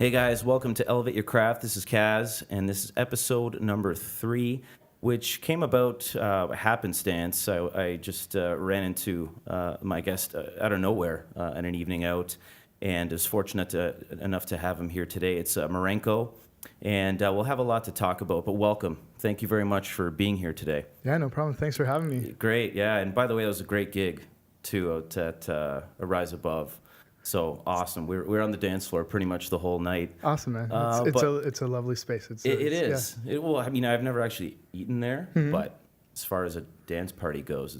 Hey guys, welcome to Elevate Your Craft. This is Kaz, and this is episode number 3, which came about happenstance. I just ran into my guest out of nowhere on an evening out, and was fortunate enough to have him here today. It's Marinko, and we'll have a lot to talk about, but welcome. Thank you very much for being here today. Yeah, no problem. Thanks for having me. Great, yeah, and by the way, that was a great gig, too, out at A Rise Above. So awesome. We're on the dance floor pretty much the whole night. Awesome, man. It's a lovely space. It is. Yeah. Well, I mean, I've never actually eaten there, but as far as a dance party goes,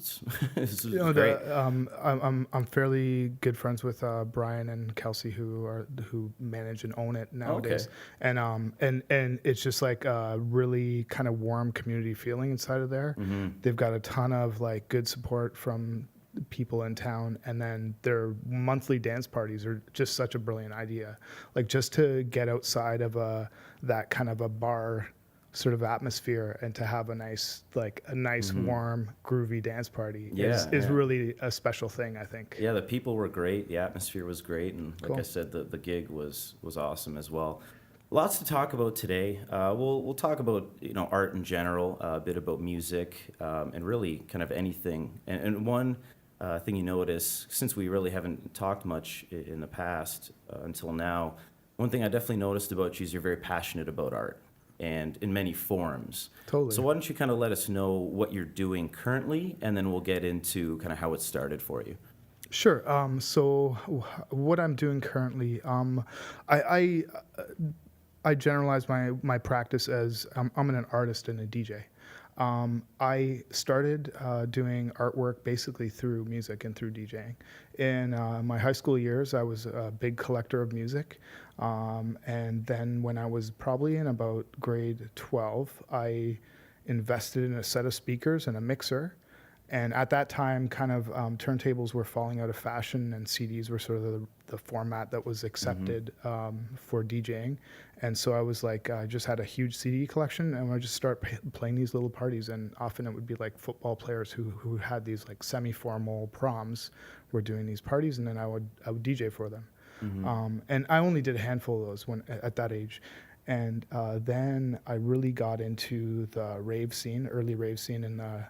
it's great. I'm fairly good friends with Brian and Kelsey, who manage and own it nowadays. Okay. And it's just like a really kind of warm community feeling inside of there. Mm-hmm. They've got a ton of like good support from people in town, and then their monthly dance parties are just such a brilliant idea. Like just to get outside of that kind of a bar sort of atmosphere and to have a nice warm groovy dance party is really a special thing, I think. Yeah, the people were great, the atmosphere was great, and like cool. I said, the gig was awesome as well. Lots to talk about today. We'll talk about art in general, a bit about music, and really kind of anything. And one thing you notice, since we really haven't talked much in the past until now, one thing I definitely noticed about you is you're very passionate about art, and in many forms. Totally. So why don't you kind of let us know what you're doing currently, and then we'll get into kind of how it started for you. Sure. So what I'm doing currently, I generalize my practice as I'm an artist and a DJ. I started doing artwork basically through music and through DJing. In my high school years, I was a big collector of music. And then when I was probably in about grade 12, I invested in a set of speakers and a mixer. And at that time, kind of turntables were falling out of fashion, and CDs were sort of the format that was accepted for DJing. And so I was like, I just had a huge CD collection, and I just start playing these little parties. And often it would be like football players who had these like semi-formal proms were doing these parties, and then I would DJ for them. Mm-hmm. And I only did a handful of those at that age. And then I really got into the early rave scene in the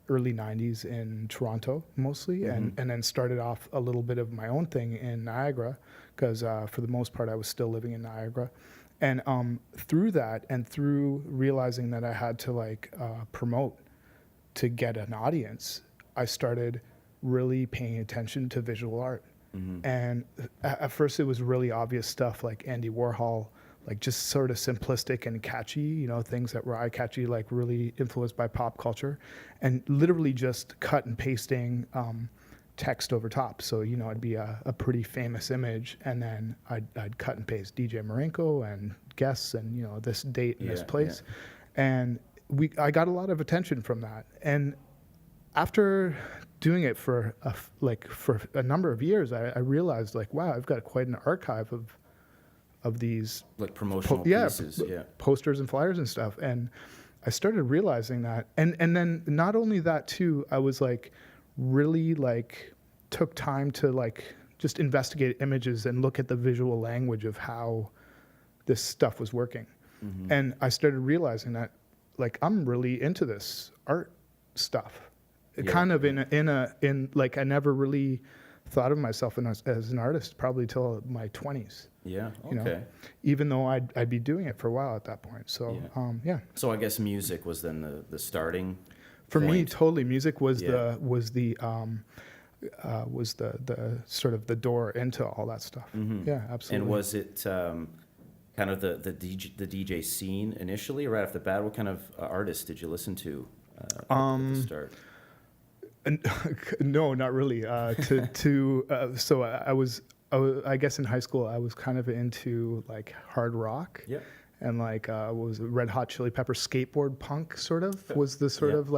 early 90s in Toronto mostly, and then started off a little bit of my own thing in Niagara, because for the most part I was still living in Niagara. And through that, and through realizing that I had to promote to get an audience, I started really paying attention to visual art. Mm-hmm. And at first it was really obvious stuff like Andy Warhol, like just sort of simplistic and catchy, things that were eye-catchy, like really influenced by pop culture, and literally just cut and pasting text over top. So, it'd be a pretty famous image, and then I'd cut and paste DJ Marinko and guests and, this date and this place. Yeah. And I got a lot of attention from that. And after doing it for a number of years, I realized wow, I've got quite an archive of these like promotional pieces, posters and flyers and stuff. And I started realizing that, and then not only that too, I was really took time to just investigate images and look at the visual language of how this stuff was working. Mm-hmm. And I started realizing that I'm really into this art stuff. Kind of in I never really thought of myself as an artist probably till my 20s. Yeah. Okay. Even though I'd be doing it for a while at that point. So So I guess music was then the starting. For point. me, totally, music was the sort of the door into all that stuff. Mm-hmm. Yeah, absolutely. And was it kind of the DJ scene initially, right off the bat? What kind of artists did you listen to at the start? No, not really. So I guess in high school I was kind of into hard rock. Yeah. And what was it, Red Hot Chili Peppers, skateboard punk sort of was the sort of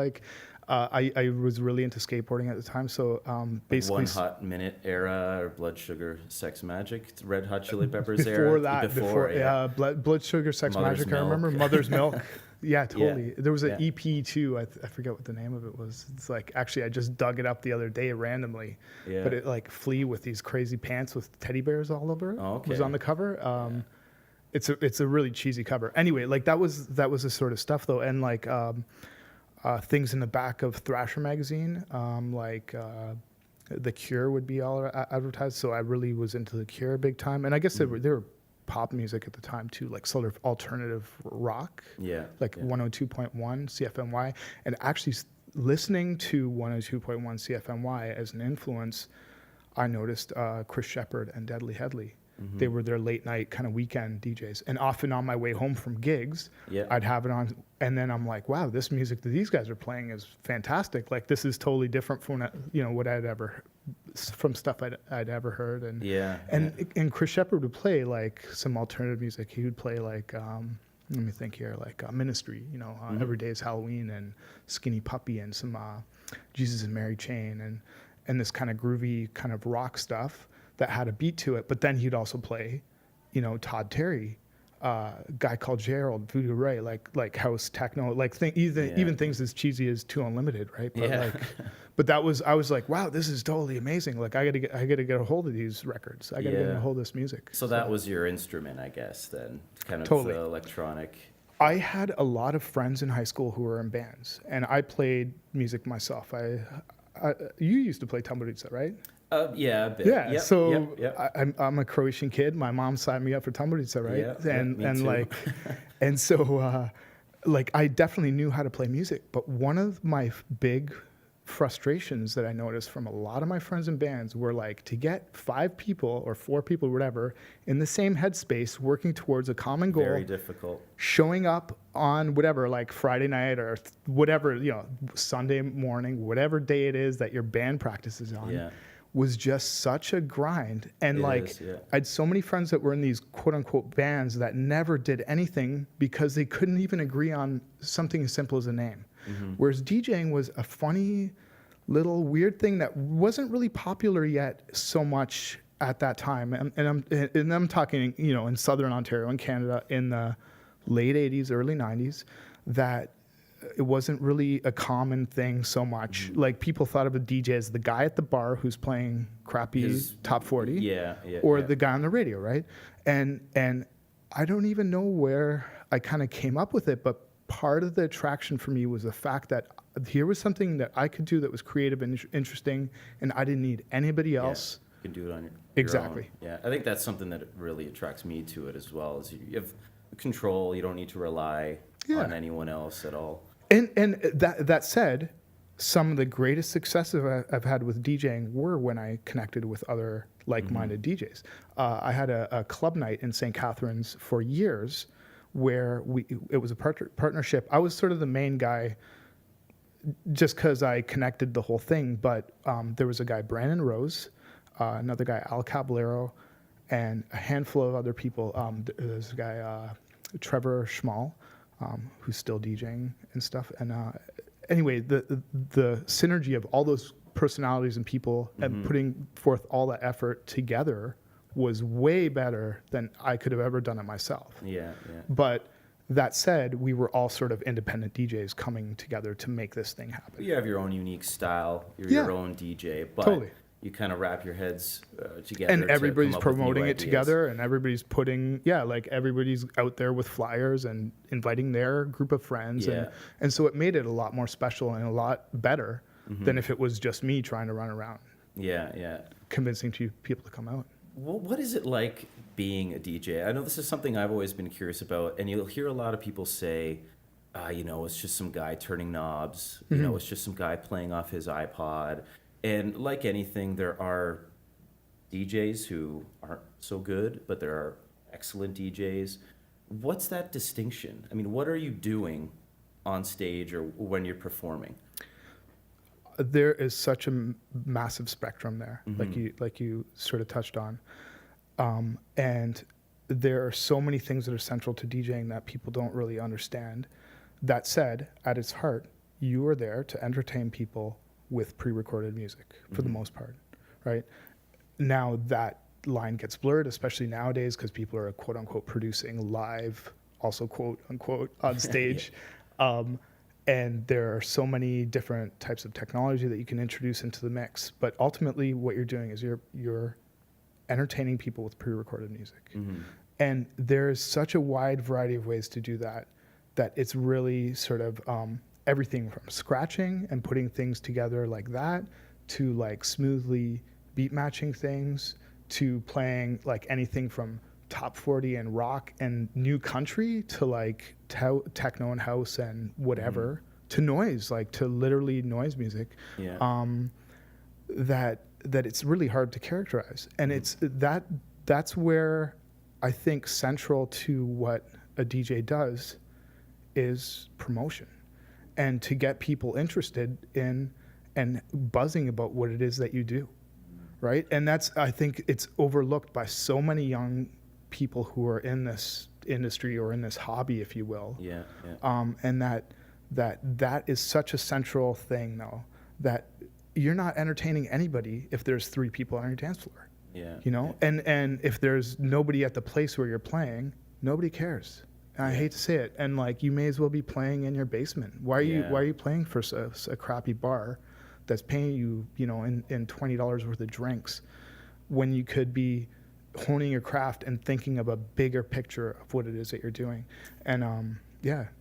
I was really into skateboarding at the time, so basically One Hot Minute era or Blood Sugar Sex Magic, Red Hot Chili Peppers before era. that, before yeah. Blood Sugar Sex Mother's Magic. Milk. I remember Mother's Milk. Yeah, totally. Yeah. There was an Yeah. EP too. I forget what the name of it was. It's like, actually, I just dug it up the other day randomly. Yeah. But it like Flea with these crazy pants with teddy bears all over it Oh, okay. was on the cover. It's a really cheesy cover. Anyway, like that was the sort of stuff though, and like things in the back of Thrasher magazine, The Cure would be all advertised. So I really was into The Cure big time, and I guess they were pop music at the time too, like sort of alternative rock. Yeah. Like 102.1 CFMY, and actually listening to 102.1 CFMY as an influence, I noticed Chris Shepherd and Deadly Headley. They were their late night kind of weekend DJs, and often on my way home from gigs, I'd have it on, and then I'm like, wow, this music that these guys are playing is fantastic. Like this is totally different from what I'd ever from stuff I'd ever heard. And Chris Shepherd would play like some alternative music. He would play like let me think here, like Ministry, Every Day is Halloween and Skinny Puppy and some Jesus and Mary Chain and this kind of groovy kind of rock stuff that had a beat to it. But then he'd also play, Todd Terry, Guy Called Gerald, Voodoo Ray, like house techno, like even things as cheesy as Too Unlimited, right? But but I was like, wow, this is totally amazing. Like I gotta get a hold of these records. I gotta get a hold of this music. So that was your instrument, I guess, then, kind of Totally. the electronic. I had a lot of friends in high school who were in bands, and I played music myself. You used to play tamburica, right? Yeah, a bit. Yeah. Yep, So yep. I'm a Croatian kid. My mom signed me up for tamburica, right? Yeah, and me and too. like, and so like I definitely knew how to play music. But one of my big frustrations that I noticed from a lot of my friends in bands were like to get 5 people or 4 people, whatever, in the same headspace, working towards a common goal. Very difficult. Showing up on whatever, like Friday night or whatever, Sunday morning, whatever day it is that your band practices on, was just such a grind. And I had so many friends that were in these quote unquote bands that never did anything because they couldn't even agree on something as simple as a name. Whereas DJing was a funny little weird thing that wasn't really popular yet so much at that time. And I'm talking, in Southern Ontario in Canada in the late 80s, early 90s, that it wasn't really a common thing so much. Like people thought of a DJ as the guy at the bar who's playing crappy top 40 or the guy on the radio, right? And I don't even know where I kind of came up with it, but part of the attraction for me was the fact that here was something that I could do that was creative and interesting, and I didn't need anybody else. You can do it on your Exactly. own. Yeah, I think that's something that really attracts me to it as well. Is you have control. You don't need to rely on anyone else at all. And that said, some of the greatest successes I've had with DJing were when I connected with other like-minded DJs. I had a club night in St. Catharines for years where it was a partnership. I was sort of the main guy just because I connected the whole thing, but there was a guy, Brandon Rose, another guy, Al Caballero, and a handful of other people. There's a guy, Trevor Schmall, who's still DJing and stuff. And anyway, the synergy of all those personalities and people and putting forth all that effort together was way better than I could have ever done it myself. Yeah. But that said, we were all sort of independent DJs coming together to make this thing happen. You have your own unique style. You're your own DJ, but totally. You kind of wrap your heads together. And everybody's to come up with promoting new it ideas. together, and everybody's putting, everybody's out there with flyers and inviting their group of friends. And so it made it a lot more special and a lot better than if it was just me trying to run around. Convincing people to come out. Well, what is it like being a DJ? I know this is something I've always been curious about, and you'll hear a lot of people say, it's just some guy turning knobs. It's just some guy playing off his iPod. And like anything, there are DJs who aren't so good, but there are excellent DJs. What's that distinction? I mean, what are you doing on stage or when you're performing? There is such a massive spectrum there, like you sort of touched on, and there are so many things that are central to DJing that people don't really understand. That said, at its heart, you are there to entertain people with pre-recorded music for the most part, right? Now that line gets blurred, especially nowadays, because people are quote unquote producing live, also quote unquote on stage. And there are so many different types of technology that you can introduce into the mix. But ultimately what you're doing is you're entertaining people with pre-recorded music. And there's such a wide variety of ways to do that, that it's really sort of everything from scratching and putting things together like that, to like smoothly beat matching things, to playing like anything from top 40 and rock and new country to like techno and house and whatever, to noise, like to literally noise music. That it's really hard to characterize. And it's that's where I think central to what a DJ does is promotion, and to get people interested in and buzzing about what it is that you do, right? And that's, I think it's overlooked by so many young people who are in this industry or in this hobby, if you will. And that is such a central thing, though, that you're not entertaining anybody if there's 3 people on your dance floor. You know, and if there's nobody at the place where you're playing, nobody cares. And I hate to say it, and like, you may as well be playing in your basement. Why are you playing for a crappy bar that's paying you, you know, in $20 worth of drinks, when you could be honing your craft and thinking of a bigger picture of what it is that you're doing? And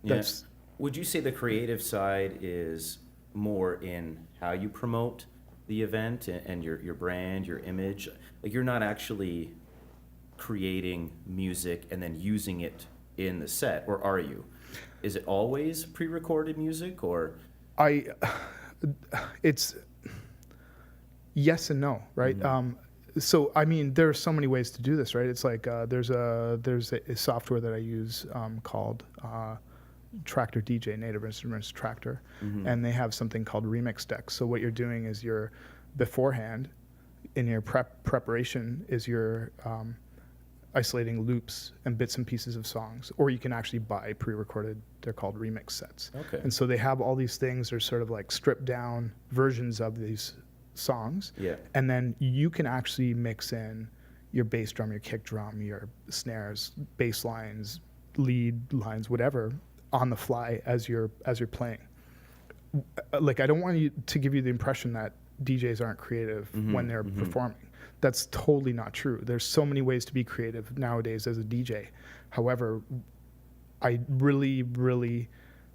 that's. Would you say the creative side is more in how you promote the event and your brand, your image? Like, you're not actually creating music and then using it in the set, or are you? Is it always pre-recorded music, or? It's yes and no, right? So I mean, there are so many ways to do this, right? It's like there's a software that I use called Tractor DJ, Native Instruments Tractor, and they have something called Remix Decks. So what you're doing is you're beforehand in your preparation is you're isolating loops and bits and pieces of songs, or you can actually buy pre-recorded. They're called remix sets. And so they have all these things. They're sort of like stripped down versions of these songs. And then you can actually mix in your bass drum, your kick drum, your snares, bass lines, lead lines, whatever, on the fly as you're playing. Like, I don't want you to give you the impression that DJs aren't creative when they're performing. That's totally not true. There's so many ways to be creative nowadays as a DJ. However, I really, really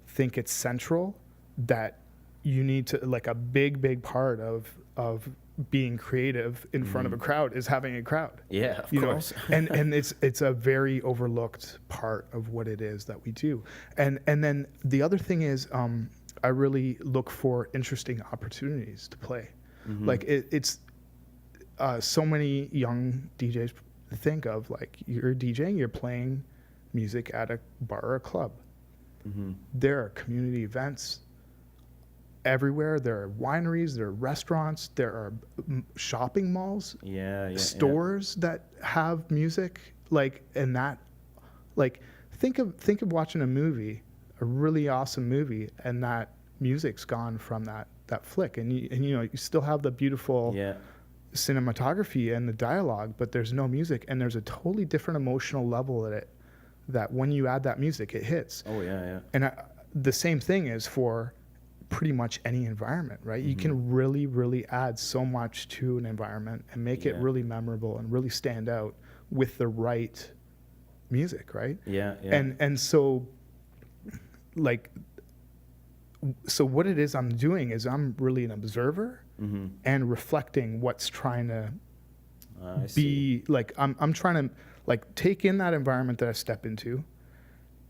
think it's central that you need to, like, a big part of being creative in front of a crowd is having a crowd. Of course. and it's a very overlooked part of what it is that we do. And then the other thing is, I really look for interesting opportunities to play. Like, it's so many young DJs think of, like, you're DJing, you're playing music at a bar or a club. There are community events everywhere. There are wineries, there are restaurants, there are shopping malls, stores that have music, like, and that, like, think of watching a movie, a really awesome movie, and that music's gone from that flick, and you know, you still have the beautiful cinematography and the dialogue, but there's no music, and there's a totally different emotional level at it, that when you add that music, it hits. And the same thing is for pretty much any environment, right? You can really, really add so much to an environment and make it really memorable and really stand out with the right music, right? And so, like, so what it is I'm doing is I'm really an observer and reflecting what's trying to be, like, I'm trying to, like, take in that environment that I step into,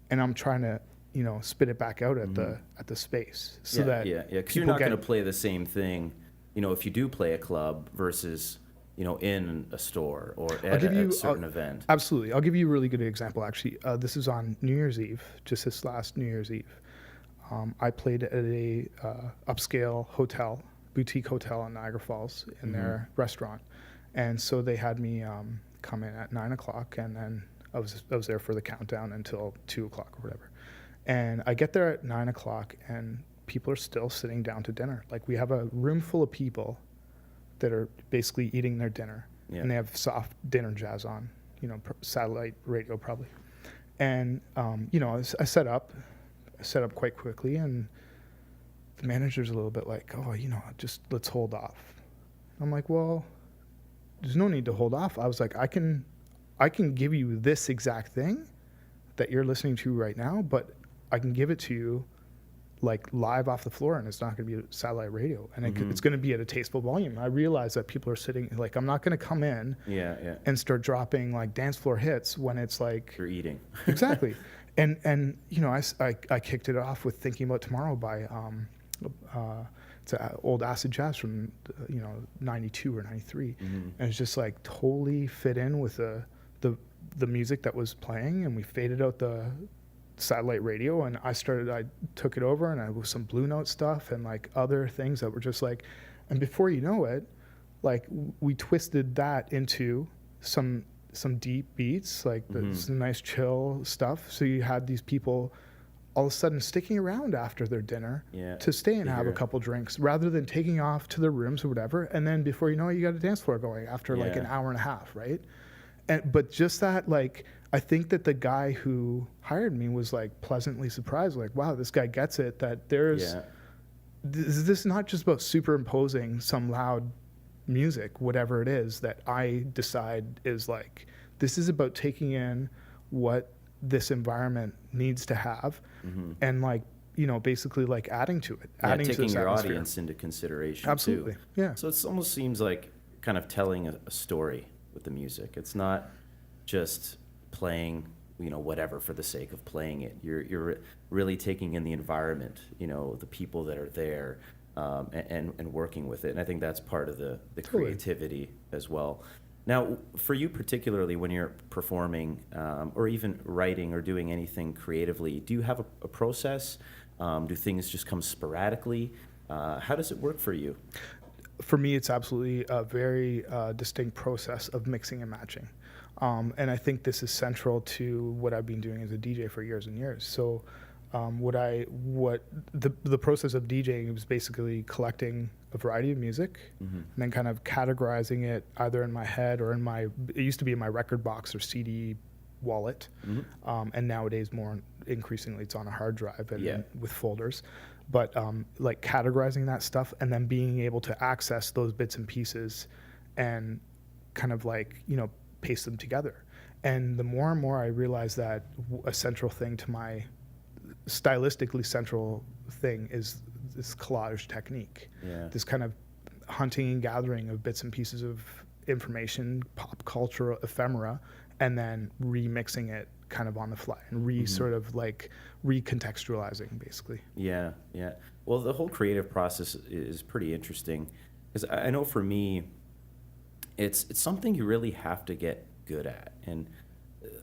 and I'm trying to, you know, spit it back out at the space, so that because you're not going to play the same thing, you know, if you do play a club versus, you know, in a store or at a certain event. Absolutely. I'll give you a really good example, actually. This is on New Year's Eve, just this last New Year's Eve. I played at a upscale hotel, boutique hotel in Niagara Falls, in their restaurant. And so they had me come in at 9 o'clock, and then I was there for the countdown until 2 o'clock or whatever. And I get there at 9 o'clock, and people are still sitting down to dinner. Like we have a room full of people that are basically eating their dinner, and they have soft dinner jazz on, satellite radio probably. And I set up quite quickly, and the manager's a little bit like, oh, just let's hold off. I'm like, well, there's no need to hold off. I was like, I can give you this exact thing that you're listening to right now, but I can give it to you like live off the floor, and it's not going to be satellite radio, and it's going to be at a tasteful volume. I realize that people are sitting, like, I'm not going to come in and start dropping like dance floor hits when it's like you're eating. Exactly. And I kicked it off with Thinking About Tomorrow by it's old acid jazz from 92 or 93, and it's just like totally fit in with the music that was playing, and we faded out the satellite radio, and I took it over, and I was some Blue Note stuff and like other things that were just like, and before you know it, like we twisted that into some deep beats, like some nice chill stuff. So you had these people all of a sudden sticking around after their dinner to stay and have a couple drinks rather than taking off to their rooms or whatever. And then before you know it, you got a dance floor going after like an hour and a half, right? But just that, like, I think that the guy who hired me was like pleasantly surprised, like, wow, this guy gets it, that there's this is not just about superimposing some loud music, whatever it is that I decide is like, this is about taking in what this environment needs to have and like, basically like adding to it, adding taking to your atmosphere. Audience into consideration. Absolutely. Too. Yeah. So it almost seems like kind of telling a story with the music. It's not just playing, whatever for the sake of playing it. You're really taking in the environment, the people that are there, and working with it. And I think that's part of the creativity as well. Now, for you particularly, when you're performing or even writing or doing anything creatively, do you have a process? Do things just come sporadically? How does it work for you? For me, it's absolutely a very distinct process of mixing and matching. And I think this is central to what I've been doing as a DJ for years and years. So the process of DJing was basically collecting a variety of music and then kind of categorizing it either in my head or it used to be in my record box or CD wallet. And nowadays more increasingly it's on a hard drive and with folders. But like categorizing that stuff and then being able to access those bits and pieces and kind of like, paste them together. And the more and more I realize that a central thing to my stylistically central thing is this collage technique, this kind of hunting and gathering of bits and pieces of information, pop culture ephemera, and then remixing it kind of on the fly and sort of like recontextualizing basically. Yeah. Well, the whole creative process is pretty interesting because I know for me, it's something you really have to get good at, and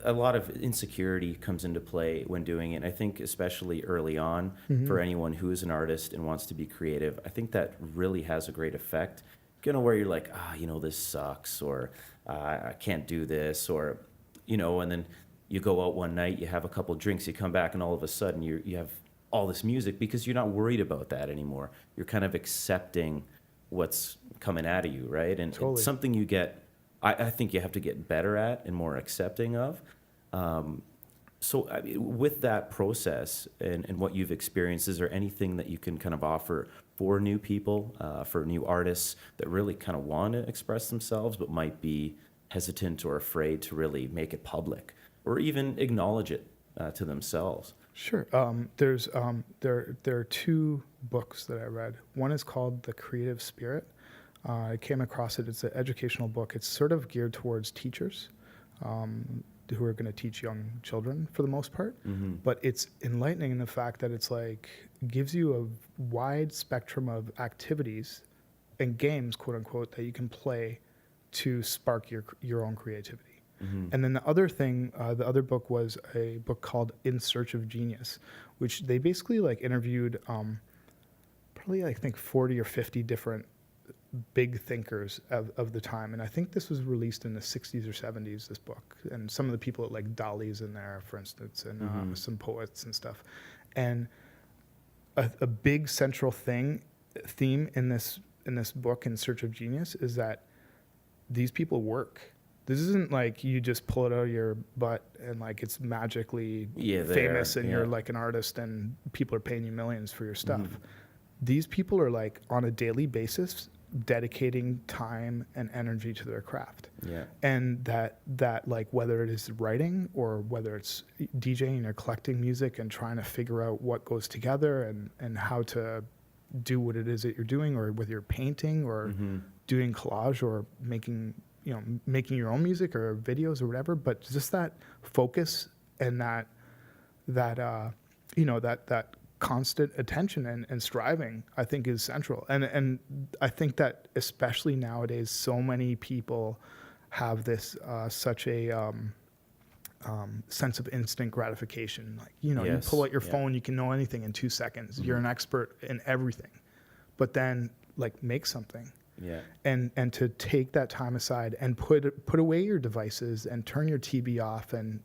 a lot of insecurity comes into play when doing it. And I think especially early on for anyone who is an artist and wants to be creative, I think that really has a great effect. Where you're like, this sucks, or I can't do this, or and then you go out one night, you have a couple drinks, you come back, and all of a sudden you have all this music because you're not worried about that anymore. You're kind of accepting what's coming out of you, right? And totally. It's something you get, I think you have to get better at and more accepting of. So with that process and what you've experienced, is there anything that you can kind of offer for new people, for new artists that really kind of want to express themselves but might be hesitant or afraid to really make it public or even acknowledge it to themselves? Sure. There are two books that I read. One is called The Creative Spirit. I came across it. It's an educational book. It's sort of geared towards teachers who are going to teach young children for the most part. But it's enlightening in the fact that it's like gives you a wide spectrum of activities and games, quote unquote, that you can play to spark your own creativity. And then the other book was a book called In Search of Genius, which they basically like interviewed probably I think 40 or 50 different big thinkers of the time. And I think this was released in the 60s or 70s, this book. And some of the people like Dali's in there, for instance, and some poets and stuff. And a big central theme in this book, In Search of Genius, is that these people work. This isn't like you just pull it out of your butt and like it's magically famous and you're like an artist and people are paying you millions for your stuff. These people are like on a daily basis dedicating time and energy to their craft. Yeah. And that like whether it is writing or whether it's DJing or collecting music and trying to figure out what goes together and how to do what it is that you're doing, or whether you're painting or doing collage or making your own music or videos or whatever, but just that focus and that constant attention and striving, I think, is central. And I think that especially nowadays, so many people have this such a sense of instant gratification. Like, you pull out your phone, you can know anything in 2 seconds. You're an expert in everything. But then, like, make something. Yeah. And to take that time aside and put away your devices and turn your TV off and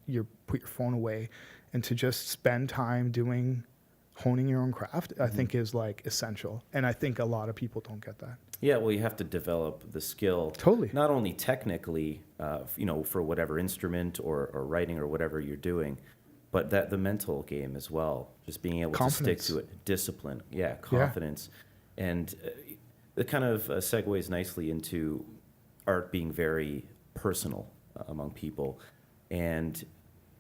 put your phone away, and to just spend time honing your own craft, I think is like essential. And I think a lot of people don't get that. Yeah, well, you have to develop the skill. Totally. Not only technically, for whatever instrument or writing or whatever you're doing, but the mental game as well. Just being able to stick to it. Discipline. Yeah, confidence. Yeah. And it kind of segues nicely into art being very personal among people. And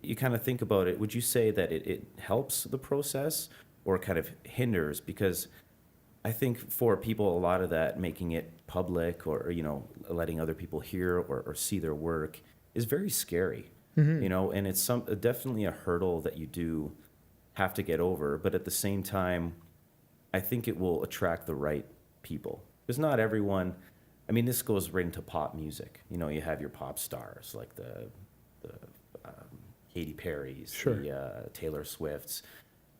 you kind of think about it, would you say that it helps the process or kind of hinders? Because I think for people, a lot of that making it public or letting other people hear or see their work is very scary, and it's definitely a hurdle that you do have to get over. But at the same time, I think it will attract the right people, because not everyone, I mean, this goes right into pop music. You have your pop stars like the Katy Perry's, the Taylor Swift's,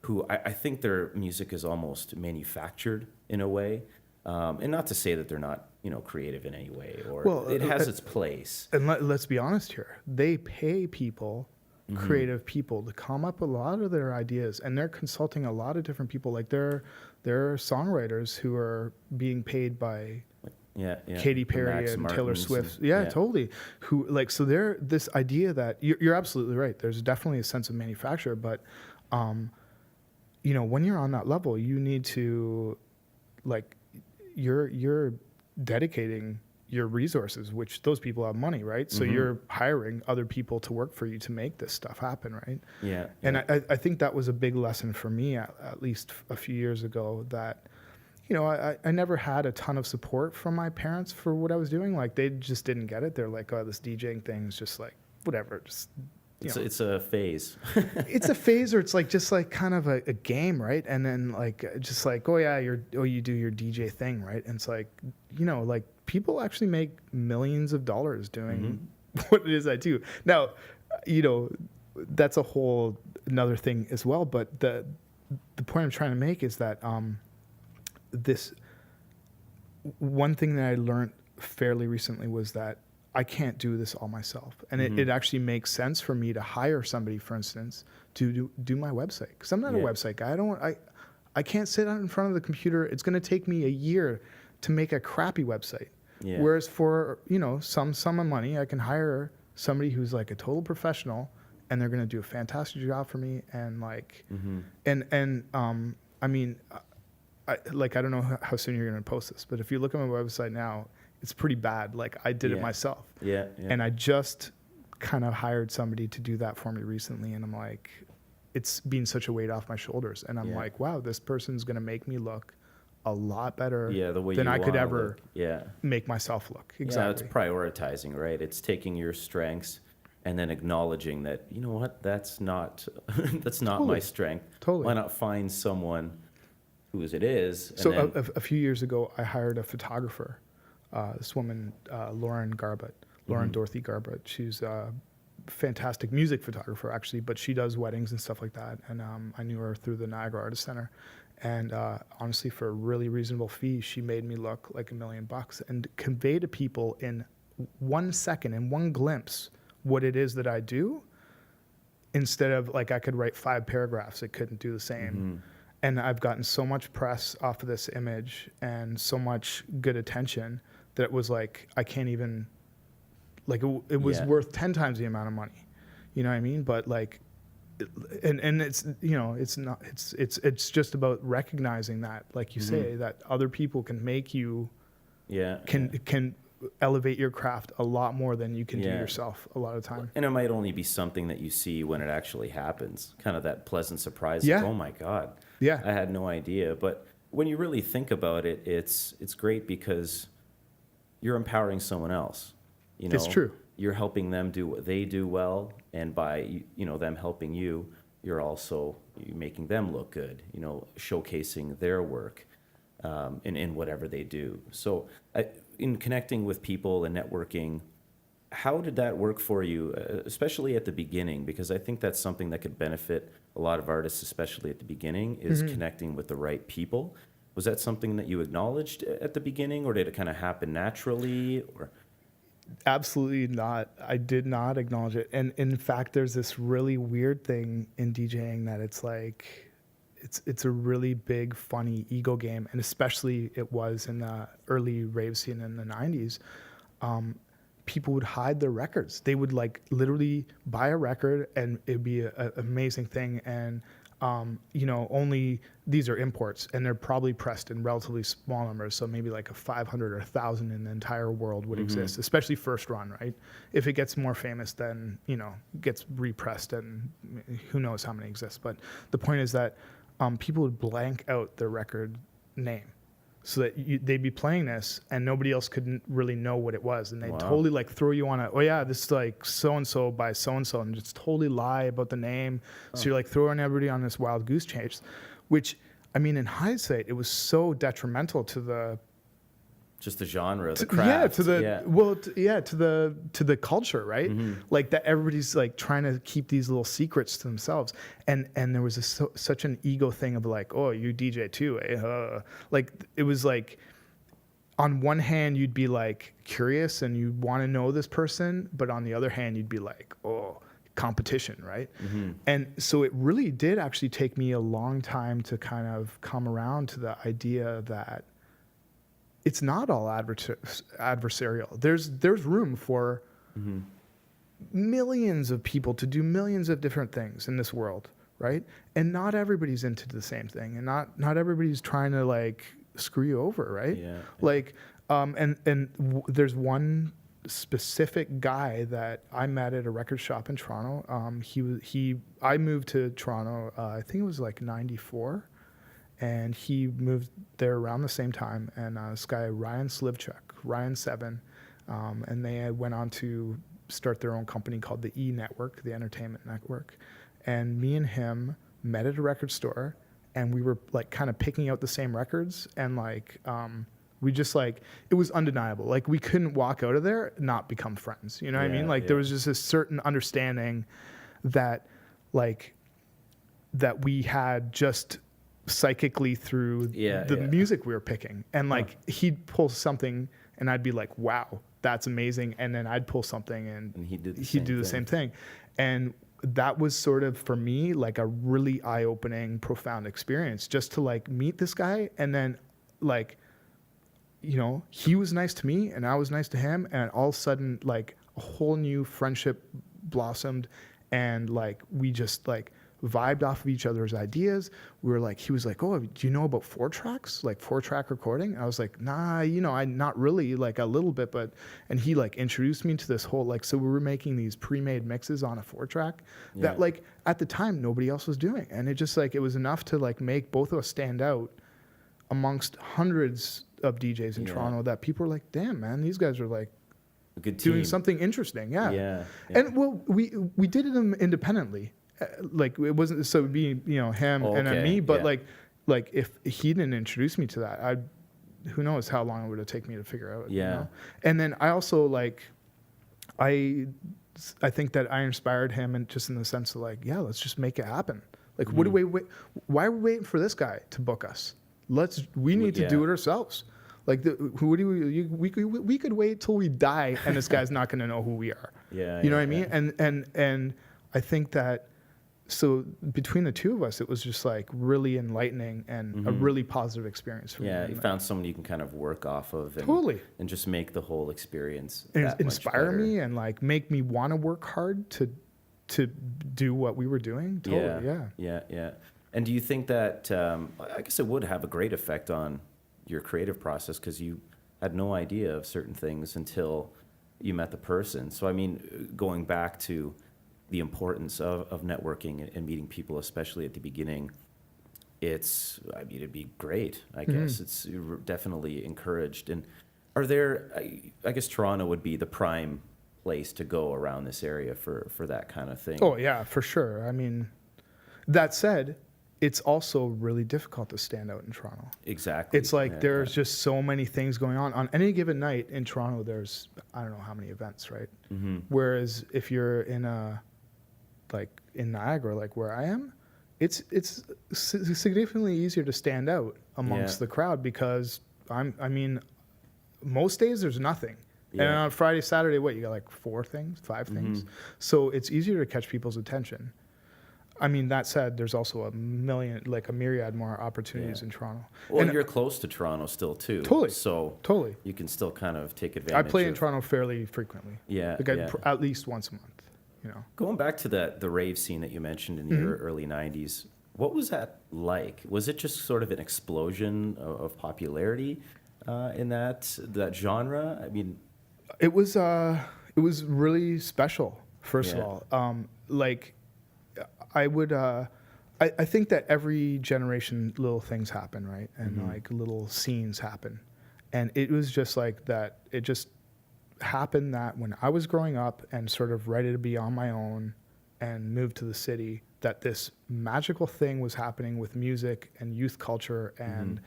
who I think their music is almost manufactured in a way. And not to say that they're not, creative in any way, or it has its place. And let's be honest here. They pay people, creative people, to come up with a lot of their ideas, and they're consulting a lot of different people. Like there are songwriters who are being paid by Katy Perry and Taylor Swift. Totally. Who so they're this idea that you're absolutely right. There's definitely a sense of manufacture, but when you're on that level, you need to you're dedicating your resources, which those people have money, right? So you're hiring other people to work for you to make this stuff happen, right? Yeah. And I think that was a big lesson for me, at least a few years ago, that I never had a ton of support from my parents for what I was doing. Like, they just didn't get it. They're like, oh, this DJing thing is just like, whatever. Just, it's a phase. It's a phase, or it's like just like kind of a game, right? And then like, just like, oh yeah, you do your DJ thing, right? And it's like, like people actually make millions of dollars doing what it is I do. Now, that's a whole another thing as well. But the point I'm trying to make is that, this one thing that I learned fairly recently was that I can't do this all myself. And it actually makes sense for me to hire somebody, for instance, to do my website. Because I'm not a website guy. I can't sit out in front of the computer. It's going to take me a year to make a crappy website. Yeah. Whereas for, some sum of money, I can hire somebody who's like a total professional, and they're going to do a fantastic job for me. And like, I mean, I don't know how soon you're going to post this, but if you look at my website now, it's pretty bad. Like, I did it myself. Yeah. And I just kind of hired somebody to do that for me recently. And I'm like, it's been such a weight off my shoulders. And I'm like, wow, this person's going to make me look a lot better than I could ever make myself look. Exactly. Yeah, it's prioritizing, right? It's taking your strengths and then acknowledging that, you know what, that's not my strength. Totally. Why not find someone who it is? So a few years ago, I hired a photographer, this woman, Lauren Dorothy Garbutt. She's a fantastic music photographer, actually, but she does weddings and stuff like that. And I knew her through the Niagara Artist Center. And honestly, for a really reasonable fee, she made me look like $1 million and convey to people in 1 second, in one glimpse, what it is that I do. Instead of like I could write 5 paragraphs, it couldn't do the same. and I've gotten so much press off of this image and so much good attention that it was like, I can't even, like, it was worth 10 times the amount of money. You know what I mean? But like, and it's, you know, it's not, it's just about recognizing that, like you say, that other people can make you, can elevate your craft a lot more than you can do yourself a lot of time. And it might only be something that you see when it actually happens, kind of that pleasant surprise. Like, oh my God. Yeah. I had no idea. But when you really think about it, it's great because you're empowering someone else. You know, it's true. You're helping them do what they do well, and by, you know, them helping you, you're also making them look good, you know, showcasing their work in whatever they do. So in connecting with people and networking, how did that work for you, especially at the beginning? Because I think that's something that could benefit a lot of artists, especially at the beginning, is connecting with the right people. Was that something that you acknowledged at the beginning, or did it kind of happen naturally? Or absolutely not. I did not acknowledge it. And in fact, there's this really weird thing in DJing that it's like, it's a really big, funny ego game. And especially it was in the early rave scene in the 90s. People would hide their records. They would like literally buy a record and it'd be an amazing thing. And, you know, only these are imports and they're probably pressed in relatively small numbers. So maybe like a 500 or 1,000 in the entire world would exist, especially first run, right? If it gets more famous, then, you know, gets repressed and who knows how many exist. But the point is that people would blank out their record name so that they'd be playing this and nobody else couldn't really know what it was. And they'd totally like throw you on oh yeah, this is like so-and-so by so-and-so, and just totally lie about the name. So you're like throwing everybody on this wild goose chase, which, I mean, in hindsight, it was so detrimental to the just the genre, the craft. To the culture, right? Like that everybody's like trying to keep these little secrets to themselves. And there was such an ego thing of like, oh, you DJ too, eh? Like it was like, on one hand, you'd be like curious and you want to know this person, but on the other hand, you'd be like, oh, competition, right? And so it really did actually take me a long time to kind of come around to the idea that it's not all adversarial. There's room for millions of people to do millions of different things in this world, right? And not everybody's into the same thing, and not everybody's trying to like screw you over, right? Like, there's one specific guy that I met at a record shop in Toronto. I moved to Toronto, I think it was like 94. And he moved there around the same time. And this guy, Ryan Slivchuk, 7, and they went on to start their own company called the E Network, the Entertainment Network. And me and him met at a record store, and we were like kind of picking out the same records. And like, we just like, it was undeniable. Like we couldn't walk out of there and not become friends. You know what I mean? Like there was just a certain understanding that like, that we had just psychically through the music we were picking. And like he'd pull something and I'd be like, wow, that's amazing. And then I'd pull something and he'd do the same thing. And that was sort of, for me, like a really eye-opening, profound experience, just to like meet this guy. And then like, you know, he was nice to me and I was nice to him. And all of a sudden, like a whole new friendship blossomed. And like, we just like vibed off of each other's ideas. We were like, he was like, oh, do you know about 4-tracks, like 4-track recording? And I was like, nah, you know, I not really, like a little bit, but, and he like introduced me to this whole, like, so we were making these pre-made mixes on a 4-track that like at the time nobody else was doing. And it just like, it was enough to like make both of us stand out amongst hundreds of DJs in Toronto that people were like, damn, man, these guys are like a good team, doing something interesting. And well, we did it independently. Like it wasn't, so it'd be, you know, him and then me, but like if he didn't introduce me to that, who knows how long it would have taken me to figure out. You know? And then I also like, I think that I inspired him, and just in the sense of like, yeah, let's just make it happen. Like, what do we wait? Why are we waiting for this guy to book us? We need to do it ourselves. Like, we could wait till we die, and this guy's not going to know who we are. You know what I mean? And I think that so between the two of us, it was just like really enlightening and a really positive experience for me. Yeah, you found someone you can kind of work off of and, Totally. and just make the whole experience And that inspire much better. me and like make me want to work hard to do what we were doing. Totally, Yeah. And do you think that, I guess it would have a great effect on your creative process because you had no idea of certain things until you met the person. So, I mean, going back to the importance of networking and meeting people, especially at the beginning, it'd be great, I guess. It's definitely encouraged. And are there, I guess Toronto would be the prime place to go around this area for that kind of thing. Oh, yeah, for sure. I mean, that said, it's also really difficult to stand out in Toronto. Exactly. It's like there's just so many things going on. On any given night in Toronto, there's, I don't know how many events, right? Whereas if you're in in Niagara, like where I am, it's significantly easier to stand out amongst the crowd because most days there's nothing. Yeah. And on Friday, Saturday, you got like 4 things, 5 things. So it's easier to catch people's attention. I mean, that said, there's also a myriad more opportunities in Toronto. Well, and you're close to Toronto still too. Totally. So totally. you can still kind of take advantage. I play in Toronto fairly frequently. Yeah. At least once a month. Going back to the rave scene that you mentioned in your early 90s, what was that like? Was it just sort of an explosion of popularity in that genre? I mean, it was really special. First of all, I think that every generation little things happen, right? And like little scenes happen. And it was just like that. It just happened that when I was growing up and sort of ready to be on my own and move to the city, that this magical thing was happening with music and youth culture and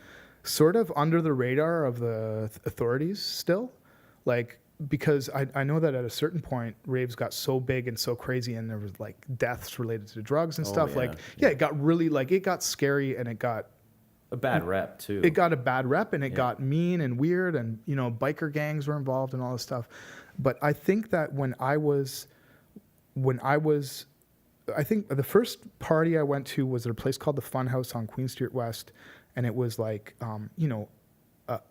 sort of under the radar of the authorities still. Like, because I know that at a certain point, raves got so big and so crazy and there was like deaths related to drugs and stuff. It got really it got scary and it got a bad rep too. It got a bad rep and it got mean and weird and, biker gangs were involved and all this stuff. But I think that I think the first party I went to was at a place called the Fun House on Queen Street West. And it was like,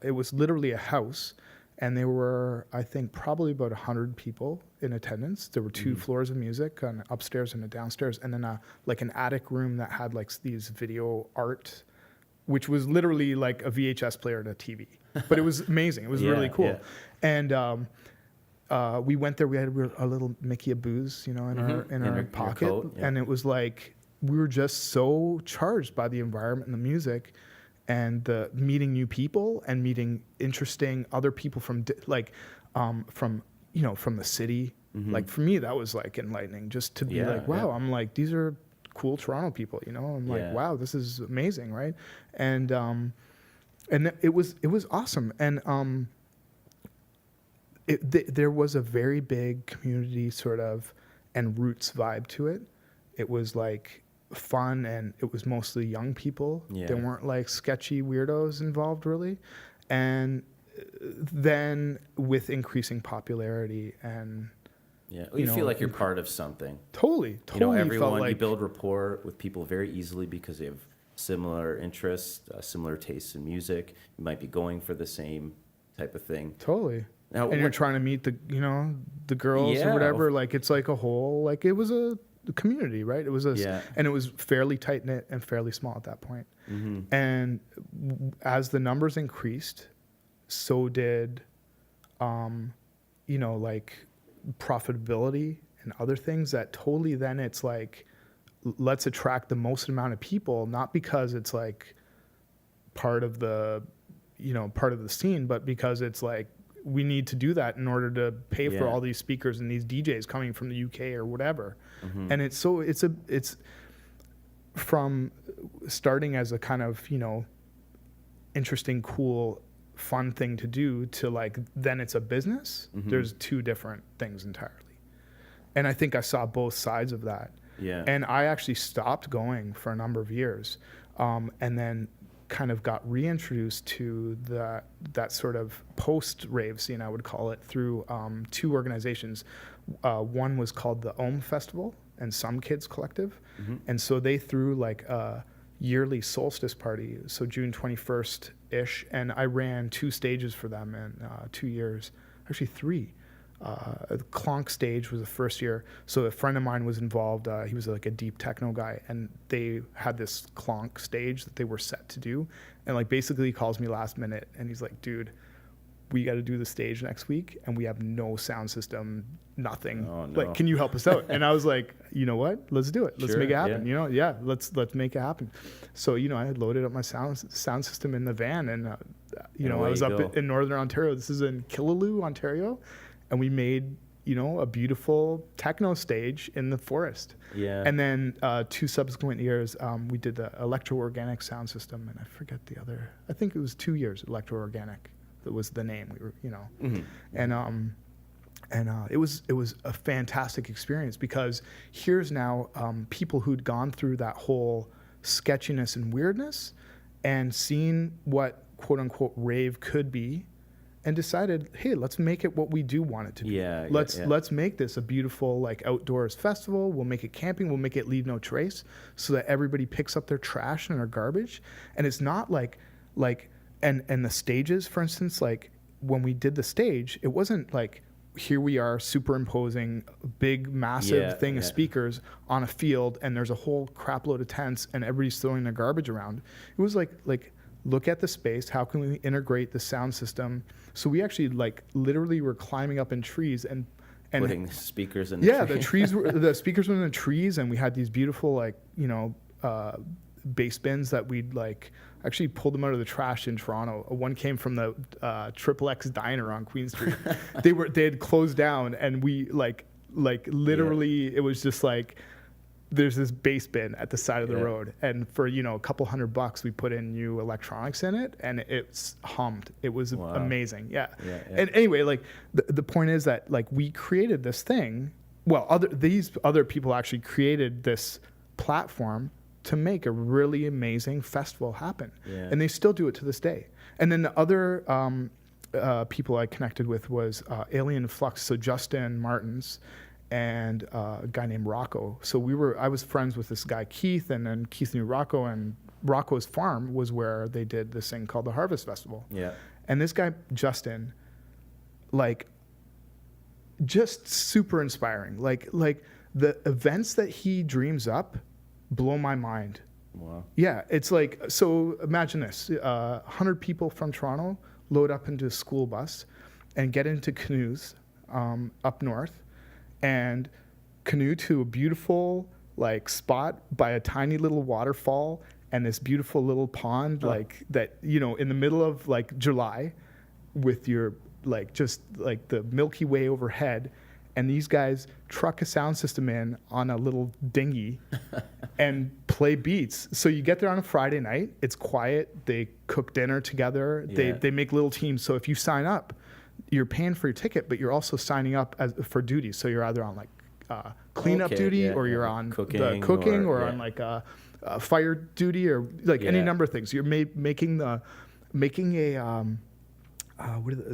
it was literally a house. And there were, I think, probably about 100 people in attendance. There were 2 floors of music, an upstairs and a downstairs, and then an attic room that had like these video art, which was literally like a VHS player and a TV. But it was amazing. It was really cool. Yeah. And we went there. We had a little Mickey of booze, in our pocket, coat, and it was like we were just so charged by the environment and the music. And the meeting new people and meeting interesting other people from from the city. Like for me, that was like enlightening just to be wow, I'm like, these are cool Toronto people, I'm like, wow, this is amazing. Right. And it was awesome. And there was a very big community sort of and roots vibe to it. It was like fun and it was mostly young people. There weren't like sketchy weirdos involved really. And then with increasing popularity and you feel like you're part of something. Totally everyone, you build rapport with people very easily because they have similar interests, similar tastes in music. You might be going for the same type of thing. Totally. Now, and you're trying to meet the girls or whatever. Like it's like a whole, it was a community, right? It was and it was fairly tight knit and fairly small at that point. And as the numbers increased, so did, profitability and other things that totally then it's like, let's attract the most amount of people, not because it's like part of the scene, but because it's like, we need to do that in order to pay for all these speakers and these DJs coming from the UK or whatever. And it's from starting as a kind of, interesting, cool, fun thing to do to like, then it's a business. There's 2 different things entirely. And I think I saw both sides of that. Yeah. And I actually stopped going for a number of years. And then kind of got reintroduced to that sort of post-rave scene, I would call it, through 2 organizations. One was called the Ohm Festival, and Some Kids Collective. And so they threw like a yearly solstice party, so June 21st ish, and I ran 2 stages for them in 2 years, actually 3. The Clonk stage was the first year, so a friend of mine was involved. He was like a deep techno guy, and they had this Clonk stage that they were set to do, and like basically he calls me last minute and he's like, dude, we got to do the stage next week and we have no sound system, nothing. Oh, no. Like, can you help us out? And I was like, you know what, let's do it. Let's Sure, make it happen. yeah. Let's make it happen. So I had loaded up my sound system in the van, and I was up in Northern Ontario. This is in Killaloe, Ontario, and we made a beautiful techno stage in the forest. Yeah. And then 2 subsequent years, we did the electro-organic sound system, and I forget the other. I think it was 2 years, electro-organic. That was the name. We were, and it was a fantastic experience, because here's now people who'd gone through that whole sketchiness and weirdness and seen what quote unquote rave could be, and decided, hey, let's make it what we do want it to be. Let's make this a beautiful like outdoors festival. We'll make it camping. We'll make it leave no trace, so that everybody picks up their trash and their garbage. And it's not like and the stages, for instance, like when we did the stage, it wasn't like here we are superimposing a big massive thing of speakers on a field and there's a whole crap load of tents and everybody's throwing their garbage around. It was like look at the space, how can we integrate the sound system? So we actually like literally were climbing up in trees and putting speakers in the trees. The speakers were in the trees, and we had these beautiful bass bins that we'd like actually pulled them out of the trash in Toronto. One came from the XXX Diner on Queen Street. They had closed down, and we like literally it was just like there's this bass bin at the side of the road, and for a couple $100 we put in new electronics in it, and it's hummed. It was amazing. And anyway, like the point is that like we created this thing. Well, these other people actually created this platform to make a really amazing festival happen. And they still do it to this day. And then the other people I connected with was Alien Flux, so Justin Martins and a guy named Rocco. So I was friends with this guy Keith, and then Keith knew Rocco, and Rocco's farm was where they did this thing called the Harvest Festival. And this guy Justin, like, just super inspiring. Like the events that he dreams up blow my mind. Wow. Yeah, it's like, so imagine this, 100 people from Toronto load up into a school bus and get into canoes up north and canoe to a beautiful like spot by a tiny little waterfall and this beautiful little pond like that, in the middle of like July with your like just like the Milky Way overhead. And these guys truck a sound system in on a little dinghy and play beats. So you get there on a Friday night. It's quiet. They cook dinner together. They make little teams. So if you sign up, you're paying for your ticket, but you're also signing up for duties. So you're either on like cleanup duty, or you're on cooking, or on like fire duty, or like any number of things. You're making a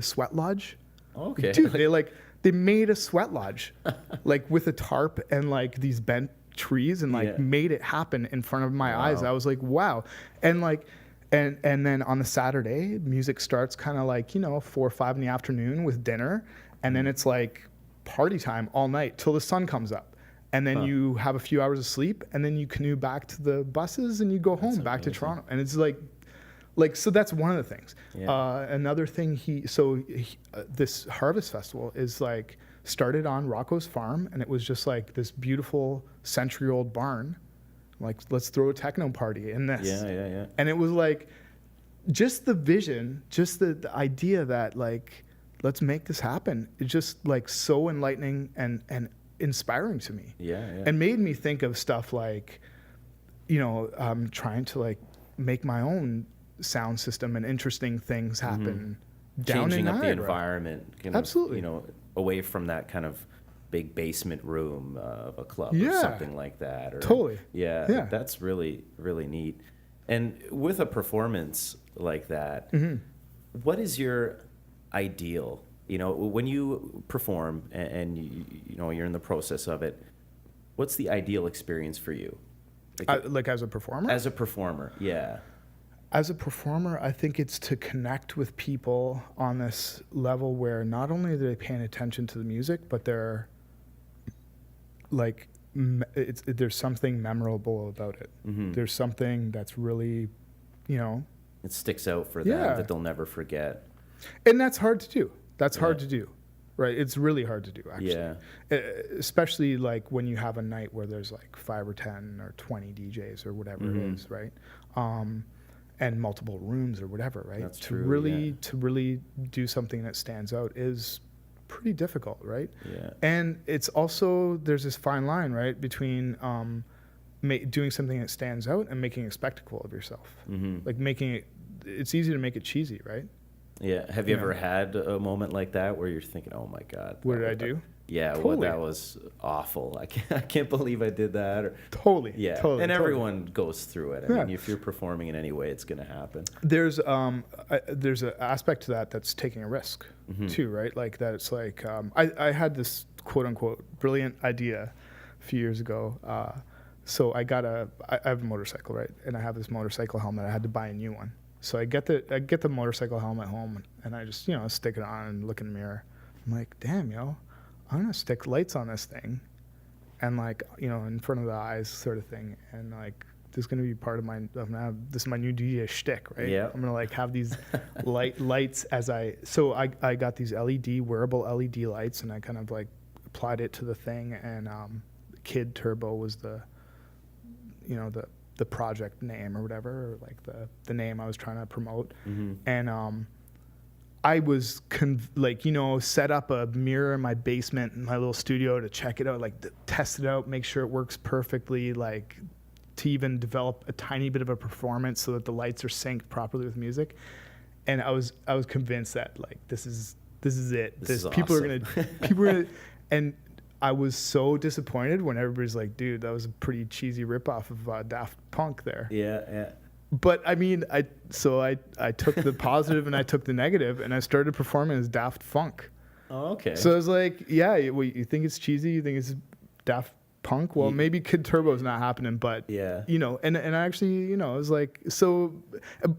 sweat lodge. Okay, dude, they made a sweat lodge, like with a tarp and like these bent trees, and like made it happen in front of my eyes. I was like, wow. And like, and then on the Saturday, music starts kind of like, 4 or 5 in the afternoon with dinner. And then it's like party time all night till the sun comes up. And then you have a few hours of sleep, and then you canoe back to the buses and you go home back to Toronto. And it's like, so that's one of the things. Another thing, this Harvest Festival is like started on Rocco's farm, and it was just like this beautiful century-old barn. Like, let's throw a techno party in this. And it was like just the vision, just the idea that like, let's make this happen. It's just like so enlightening and inspiring to me. And made me think of stuff like, trying to like make my own sound system and interesting things happen down changing in up Niagara. the environment, Absolutely. Away from that kind of big basement room of a club or something like that. Or, Totally. That's really, really neat. And with a performance like that, what is your ideal? When you perform and you're in the process of it, What's the ideal experience for you? Like as a performer? As a performer, yeah. As a performer, I think it's to connect with people on this level where not only are they paying attention to the music, but they're like, there's something memorable about it. Mm-hmm. There's something that's really, It sticks out for them that they'll never forget. And that's hard to do. That's hard to do, right? It's really hard to do, actually. Yeah. Especially like when you have a night where there's like 5 or 10 or 20 DJs or whatever it is, right? And multiple rooms or whatever, right? That's to true, really do something that stands out is pretty difficult, right? Yeah. And it's also, there's this fine line, right, between doing something that stands out and making a spectacle of yourself. Mm-hmm. Like it's easy to make it cheesy, right? Yeah. Have you ever had a moment like that where you're thinking, oh my God. What did I do? Yeah, Totally. well, that was awful. I can't believe I did that. Or, Totally. yeah, totally, and totally. everyone goes through it. I mean, if you're performing in any way, it's going to happen. There's an aspect to that that's taking a risk too, right? Like that. It's like I had this quote unquote brilliant idea a few years ago. So I have a motorcycle, right? And I have this motorcycle helmet. I had to buy a new one. So I get the motorcycle helmet home, and I just stick it on and look in the mirror. I'm like, damn, I'm gonna stick lights on this thing, and like in front of the eyes, sort of thing, and like this is gonna be part of this is my new DJ shtick, right? Yeah. I'm gonna like have these lights so I got these wearable LED lights, and I kind of like applied it to the thing, and Kid Turbo was the project name or whatever, or like the name I was trying to promote, and I was set up a mirror in my basement in my little studio to check it out, like test it out, make sure it works perfectly, like to even develop a tiny bit of a performance so that the lights are synced properly with music. And I was convinced that like this is it. People are gonna and I was so disappointed when everybody's like, dude, that was a pretty cheesy ripoff of Daft Punk there. Yeah. But I mean, I took the positive and I took the negative, and I started performing as Daft Funk. Oh, okay. So I was like, yeah, you think it's cheesy? You think it's Daft Punk? Well, maybe Kid Turbo's not happening, but yeah, and I actually, it was like, so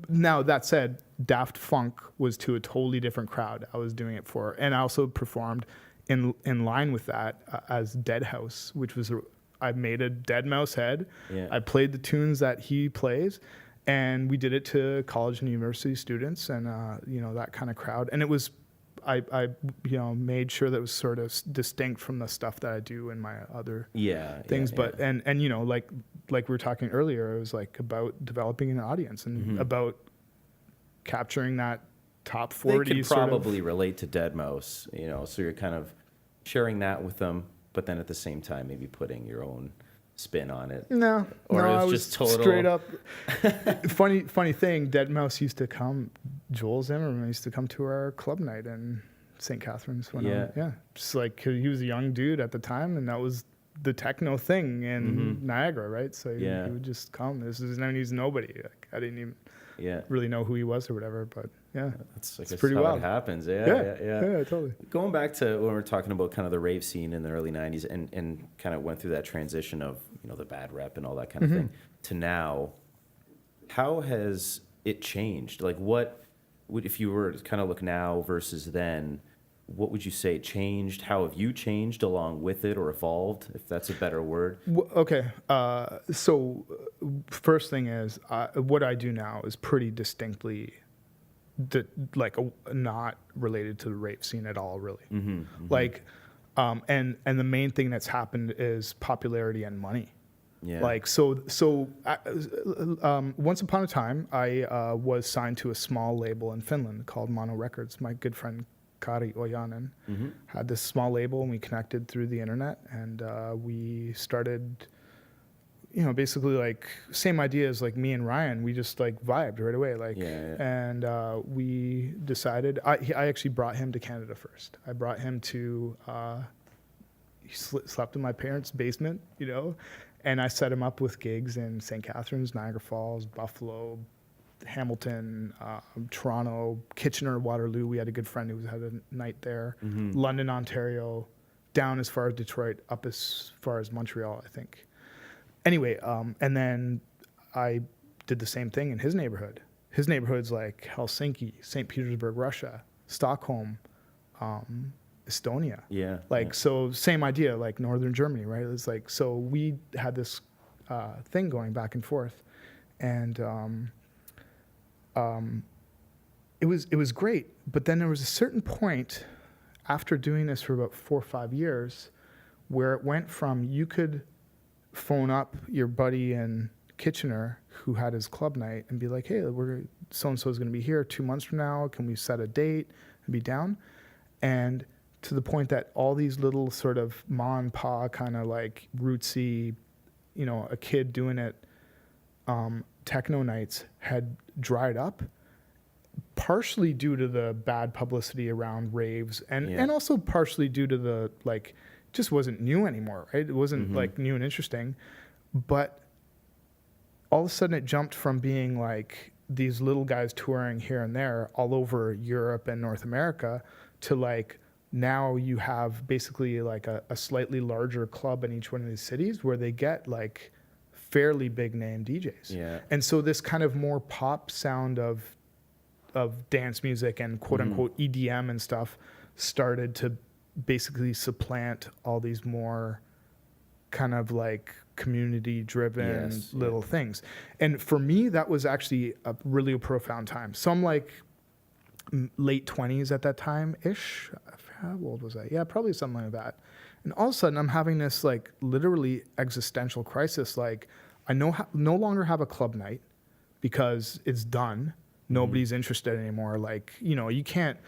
now that said, Daft Funk was to a totally different crowd I was doing it for, and I also performed in line with that as Deadhouse, which was I made a Deadmau5 head. Yeah. I played the tunes that he plays, and we did it to college and university students, and that kind of crowd. And it was, I made sure that it was sort of distinct from the stuff that I do in my other things. But and like we were talking earlier, it was like about developing an audience and about capturing that top 40. They can probably relate to Deadmau5, so you're kind of sharing that with them, but then at the same time maybe putting your own spin on it. No, it was I was just total straight up. funny thing, Deadmau5 used to come. Joel Zimmerman used to come to our club night in St. Catharines. Just like he was a young dude at the time, and that was the techno thing in Niagara, right? So he would just come. His name was nobody. Like, I didn't even really know who he was or whatever, but that's pretty how wild. It happens. Yeah, totally. Going back to when we're talking about kind of the rave scene in the early 90s and kind of went through that transition of the bad rep and all that kind of thing to now, how has it changed? Like what would, if you were to kind of look now versus then, what would you say changed? How have you changed along with it or evolved, if that's a better word? Okay. So first thing is what I do now is pretty distinctly not related to the rave scene at all, really. Like, and the main thing that's happened is popularity and money. Yeah. Like, once upon a time, I was signed to a small label in Finland called Mono Records. My good friend Kari Ojanen had this small label, and we connected through the internet, and we started, basically like same idea as like me and Ryan. We just like vibed right away, and we decided. I actually brought him to Canada first. I brought him to. He slept in my parents' basement, and I set him up with gigs in St. Catharines, Niagara Falls, Buffalo, Hamilton, Toronto, Kitchener, Waterloo. We had a good friend who had a night there. London, Ontario, down as far as Detroit, up as far as Montreal, I think. Anyway, and then I did the same thing in his neighborhood. His neighborhood's like Helsinki, St. Petersburg, Russia, Stockholm, Estonia. Yeah. Like, so same idea, like Northern Germany, right? It's like, so we had this thing going back and forth, and it was great. But then there was a certain point after doing this for about 4 or 5 years where it went from you could phone up your buddy in Kitchener who had his club night and be like, hey, so-and-so is going to be here 2 months from now. Can we set a date and be down? And to the point that all these little sort of ma and pa kind of like rootsy, you know, a kid doing it, techno nights had dried up, partially due to the bad publicity around raves and also partially due to the, like, just wasn't new anymore, right? It wasn't like new and interesting, but all of a sudden it jumped from being like these little guys touring here and there all over Europe and North America to like now you have basically like a slightly larger club in each one of these cities where they get like fairly big name DJs. Yeah. And so this kind of more pop sound of dance music and quote unquote EDM and stuff started to basically supplant all these more kind of like community driven little things. And for me, that was actually a really profound time. So I'm like late 20s at that time ish. How old was I? Yeah, probably something like that. And all of a sudden I'm having this like literally existential crisis. Like I no longer have a club night because it's done. Nobody's interested anymore. Like, you know, you can't,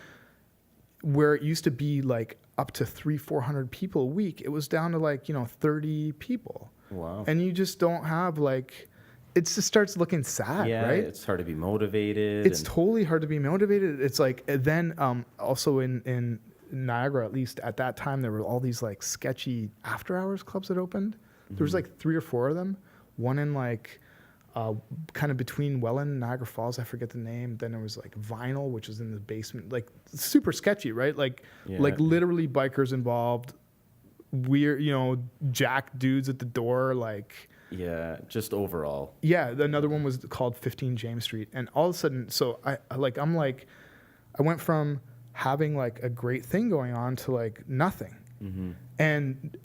where it used to be like up to 300-400 people a week, it was down to like, you know, 30 people. Wow. And you just don't have like, it just starts looking sad, right? It's hard to be motivated. It's totally hard to be motivated. It's like, then also in Niagara, at least at that time, there were all these like sketchy after hours clubs that opened. There was like 3 or 4 of them. One in like, kind of between Welland and Niagara Falls, I forget the name. Then there was like Vinyl, which was in the basement, like super sketchy, right? Like literally bikers involved, weird, you know, jack dudes at the door, like. Yeah, just overall. Yeah, another one was called 15 James Street. And all of a sudden, so I went from having like a great thing going on to like nothing. And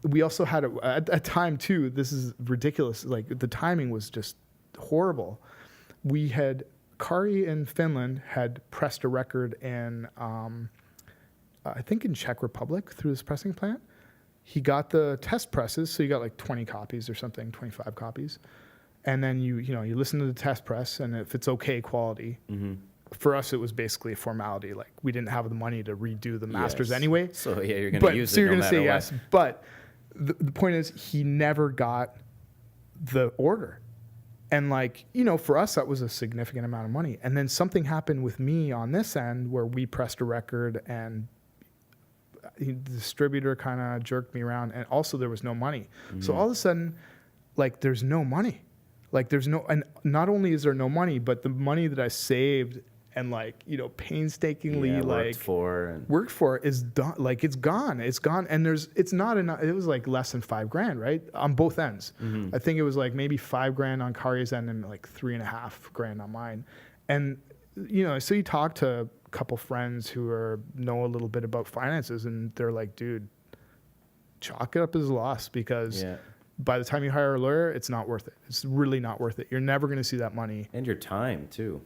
we also had at a time too, this is ridiculous, like the timing was just horrible. We had, Kari in Finland had pressed a record in, I think in Czech Republic through this pressing plant. He got the test presses, so you got like 20 copies or something, 25 copies. And then you listen to the test press, and if it's okay quality, for us, it was basically a formality. Like we didn't have the money to redo the masters anyway. So yeah, you're going to use it. So you're going to say yes. But the point is, he never got the order, and like, you know, for us that was a significant amount of money. And then something happened with me on this end where we pressed a record, and the distributor kind of jerked me around, and also there was no money. So all of a sudden, like, there's no money. Like there's no, and not only is there no money, but the money that I saved and like, you know, painstakingly worked for is done. Like it's gone. And it's not enough. It was like less than $5,000, right? On both ends. I think it was like maybe $5,000 on Kari's end and like $3,500 on mine. And, you know, so you talk to a couple friends who know a little bit about finances, and they're like, dude, chalk it up as a loss, because by the time you hire a lawyer, it's not worth it. It's really not worth it. You're never going to see that money. And your time too.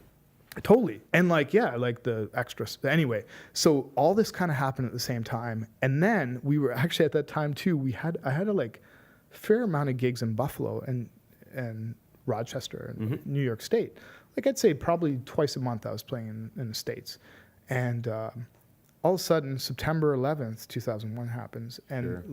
Totally. And like, like the extras. Anyway, so all this kind of happened at the same time. And then we were actually at that time too, I had a like fair amount of gigs in Buffalo and Rochester and New York State. Like I'd say probably twice a month I was playing in the States. And all of a sudden, September 11th, 2001 happens. And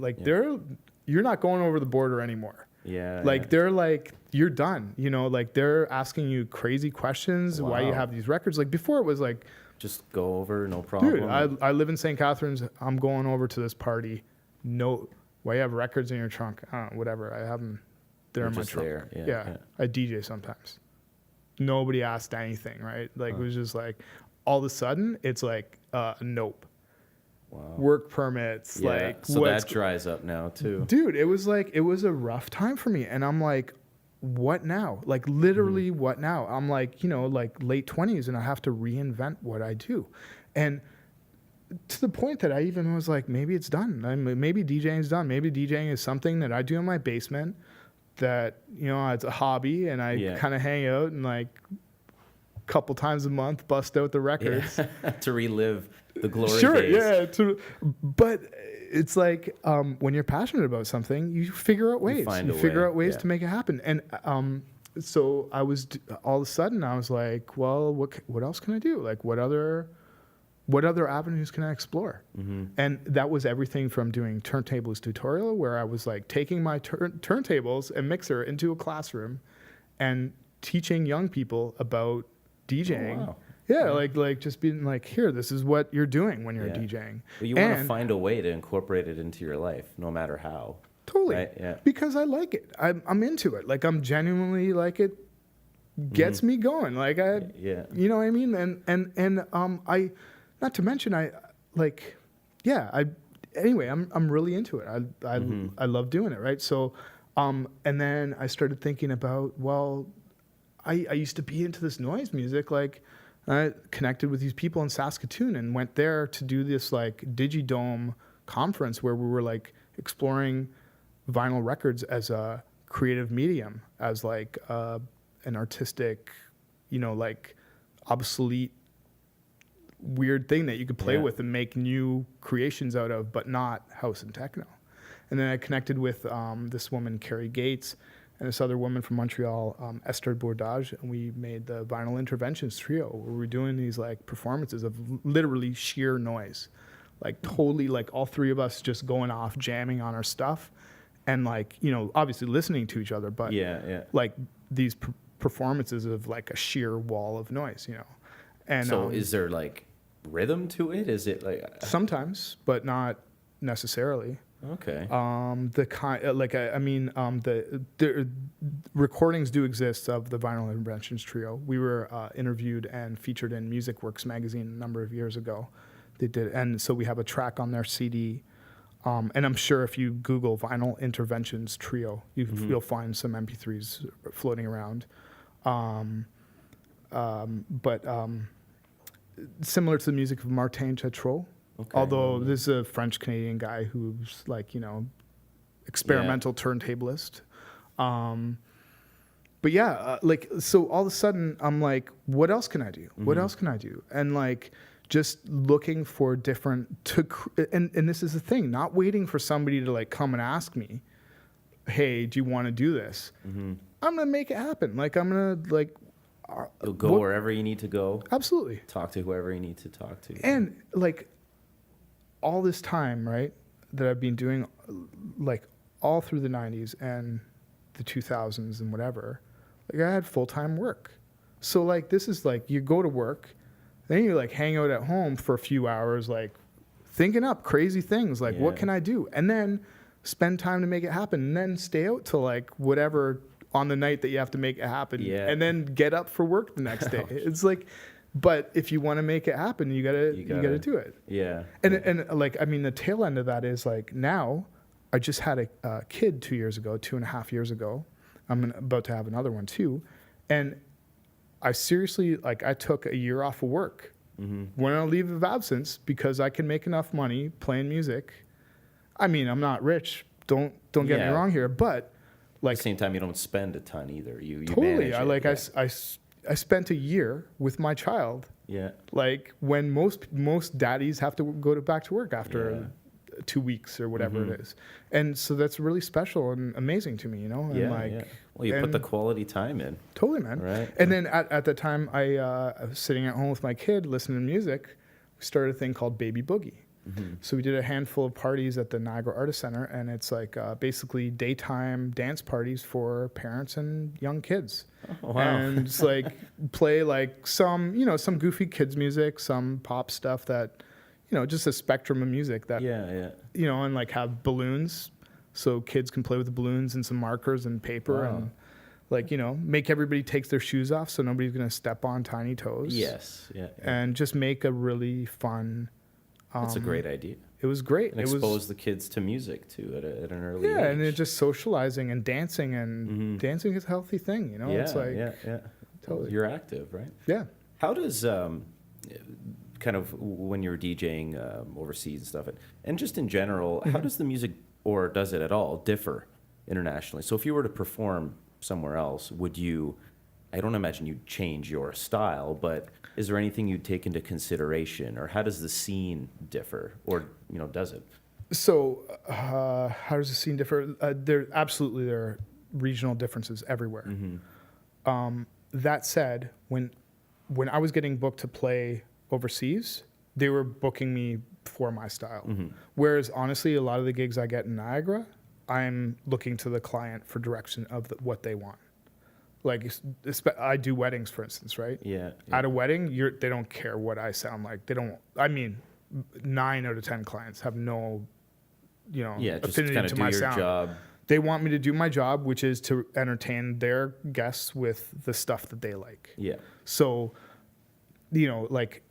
you're not going over the border anymore. They're like, you're done, you know, like they're asking you crazy questions. Why you have these records. Like before it was like, just go over, no problem. Dude, I live in St. Catharines. I'm going over to this party. No, why you have records in your trunk? Whatever. I have them there in my trunk. There. I DJ sometimes. Nobody asked anything, right? Like it was just like, all of a sudden it's like, nope. work permits, Yeah. like So that dries up now too. Dude, it was a rough time for me. And I'm like, what now? Like literally what now? I'm like, like late 20s and I have to reinvent what I do. And to the point that I even was like, maybe it's done. Maybe DJing is done. Maybe DJing is something that I do in my basement that, it's a hobby and I kind of hang out and like a couple times a month bust out the records. Yeah. To relive the glory days. Yeah. But it's like when you're passionate about something, you figure out ways. You figure out ways to make it happen. And so I was all of a sudden I was like, well, what else can I do? Like what other avenues can I explore? Mm-hmm. And that was everything from doing turntables tutorial, where I was like taking my turntables and mixer into a classroom and teaching young people about DJing. Oh, wow. Yeah, like just being like, here, this is what you're doing when you're DJing. But you want to find a way to incorporate it into your life, no matter how. Totally. Right? Yeah. Because I like it. I'm into it. Like I'm genuinely like it gets me going. Like you know what I mean? And I, not to mention anyway, I'm really into it. I love doing it. Right. So, and then I started thinking about, well, I used to be into this noise music. Like I connected with these people in Saskatoon and went there to do this like Digidome conference where we were like exploring vinyl records as a creative medium, as like an artistic, like obsolete, weird thing that you could play with and make new creations out of, but not house and techno. And then I connected with this woman, Carrie Gates, and this other woman from Montreal, Esther Bourdage, and we made the Vinyl Interventions Trio, where we were doing these like performances of literally sheer noise, like totally like all three of us just going off, jamming on our stuff, and like, obviously listening to each other, but like these performances of like a sheer wall of noise, And so is there like rhythm to it? Is it like sometimes, but not necessarily. Okay. The recordings do exist of the Vinyl Interventions Trio. We were interviewed and featured in Music Works magazine a number of years ago. They did, and so we have a track on their CD. And I'm sure if you Google Vinyl Interventions Trio, you'll find some MP3s floating around. But similar to the music of Martin Chatrot. Okay. Although this is a French-Canadian guy who's like, experimental turntablist. But like, so all of a sudden I'm like, what else can I do? What else can I do? And like, just looking for different, and this is the thing, not waiting for somebody to like come and ask me, hey, do you want to do this? I'm going to make it happen. Like, I'm going to like, you'll go wherever you need to go. Absolutely. Talk to whoever you need to talk to. And like all this time, right, that I've been doing like all through the 90s and the 2000s and whatever, like I had full-time work. So like this is like you go to work, then you like hang out at home for a few hours, like thinking up crazy things like what can I do? And then spend time to make it happen, and then stay out till like whatever on the night that you have to make it happen, and then get up for work the next day. It's like, but if you want to make it happen, you gotta do it. Yeah. And like, I mean, the tail end of that is like now, I just had a kid 2.5 years ago. I'm about to have another one too, and I seriously like I took a year off of work, went on a leave of absence because I can make enough money playing music. I mean, I'm not rich. Don't get me wrong here, but like at the same time, you don't spend a ton either. You totally. manage it. I spent a year with my child. Yeah. Like when most daddies have to go back to work after 2 weeks or whatever it is, and so that's really special and amazing to me, And like, well, you put the quality time in. Totally, man. Right. And then at the time, I was sitting at home with my kid listening to music. We started a thing called Baby Boogie. So we did a handful of parties at the Niagara Artist Center, and it's like basically daytime dance parties for parents and young kids. Oh, wow. And just like play like some goofy kids music, some pop stuff that, just a spectrum of music that, and like have balloons so kids can play with the balloons and some markers and paper and like, make everybody takes their shoes off so nobody's going to step on tiny toes. Yes. Yeah. And just make a really fun That's a great idea. It was great. And expose the kids to music too at an early age. Yeah, and it just socializing and dancing, and dancing is a healthy thing, you know? Yeah, it's like, yeah. Totally. You're active, right? Yeah. How does kind of when you're DJing overseas and stuff, and just in general, how does the music, or does it at all, differ internationally? So if you were to perform somewhere else, would you, I don't imagine you'd change your style, but is there anything you'd take into consideration, or how does the scene differ, or, you know, does it? So how does the scene differ? There are regional differences everywhere. That said, when I was getting booked to play overseas, they were booking me for my style. Whereas honestly, a lot of the gigs I get in Niagara, I'm looking to the client for direction of what they want. Like I do weddings, for instance, right? Yeah. At a wedding, they don't care what I sound like. They don't. I mean, 9 out of 10 clients have no, just affinity kind to of my do your sound. job. They want me to do my job, which is to entertain their guests with the stuff that they like. Yeah. So, like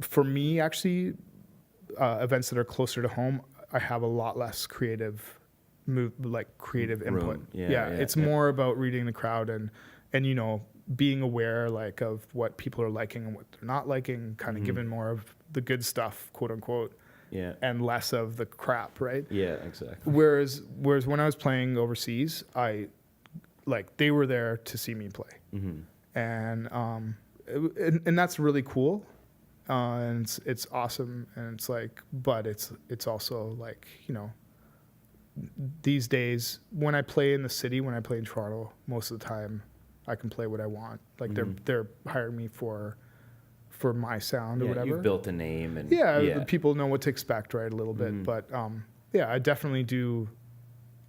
for me, actually, events that are closer to home, I have a lot less creative input. It's more about reading the crowd and being aware of what people are liking and what they're not liking, kind of giving more of the good stuff, quote unquote. Yeah. And less of the crap, right? Yeah, exactly. Whereas when I was playing overseas, they were there to see me play. And that's really cool. And it's awesome, and it's but it's also these days when I play in the city, when I play in Toronto, most of the time I can play what I want. They're hiring me for my sound or whatever. You've built a name, and the people know what to expect, right? A little bit, but I definitely do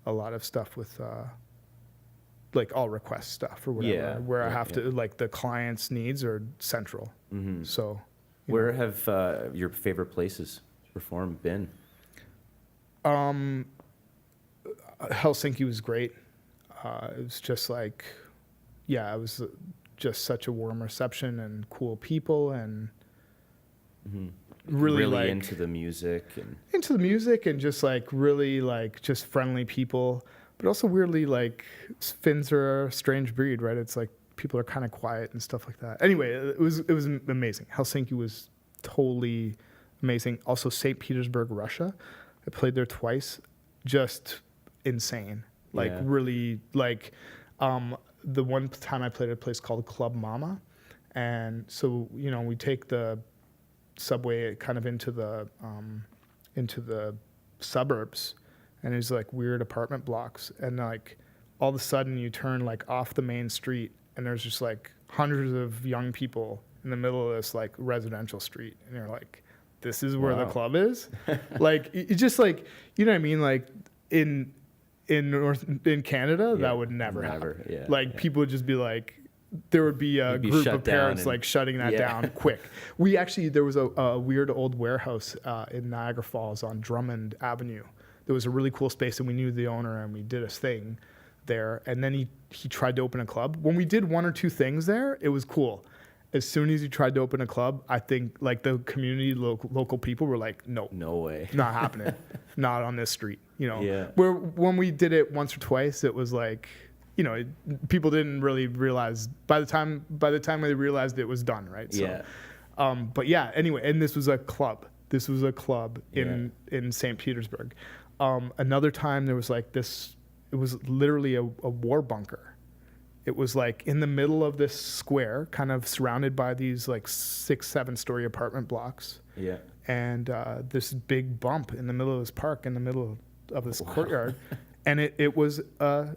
a lot of stuff with all request stuff or whatever, where I have to the client's needs are central. So, where have your favorite places to perform been? Helsinki was great. It was just it was just such a warm reception and cool people, and really into the music and just really just friendly people, but also weirdly Finns are a strange breed, right? It's people are kind of quiet and stuff like that. Anyway, it was amazing. Helsinki was totally amazing. Also, St. Petersburg, Russia. I played there twice. Just insane. Really the one time I played at a place called Club Mama, and so we take the subway kind of into the suburbs, and there's weird apartment blocks, and all of a sudden you turn off the main street, and there's just hundreds of young people in the middle of this residential street, and you're this is where the club is. It's just you know what I mean, in Canada, that would never happen. Yeah, people would just be there would be a group of parents shutting that down quick. There was a weird old warehouse in Niagara Falls on Drummond Avenue. There was a really cool space, and we knew the owner, and we did a thing there. And then he tried to open a club. When we did 1 or 2 things there, it was cool. As soon as he tried to open a club, I think the community, local people were no way, not happening, not on this street, Where when we did it once or twice, it was people didn't really realize by the time they realized it was done, right? So, but anyway, and this was a club. This was a club in St. Petersburg. Another time there was this. It was literally a war bunker. It was in the middle of this square, kind of surrounded by these 6-7 story apartment blocks. Yeah. And this big bump in the middle of this park, in the middle of this courtyard, and it was a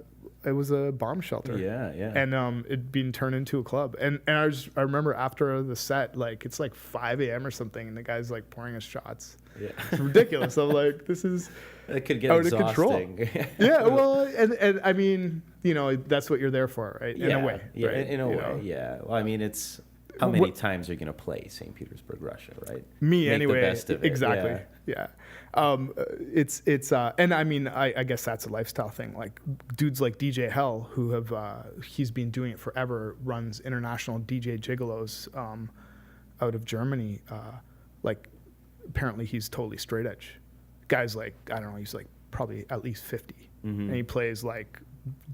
bomb shelter. Yeah. And it being turned into a club. And I remember after the set, it's 5 a.m. or something, and the guy's pouring us shots. Yeah. It's ridiculous. I'm this is it could get out exhausting. of control. Yeah, well, and I mean, that's what you're there for, right? In a way. Yeah, right? in a way, yeah. Well, I mean, it's how many times are you going to play St. Petersburg, Russia, right? Make anyway. The best of it. Exactly. Yeah. It's and I mean, I guess that's a lifestyle thing. Dudes like DJ Hell, who have he's been doing it forever, runs international DJ gigolos out of Germany. apparently he's totally straight edge. Guy's like, I don't know, he's like probably at least 50. And he plays like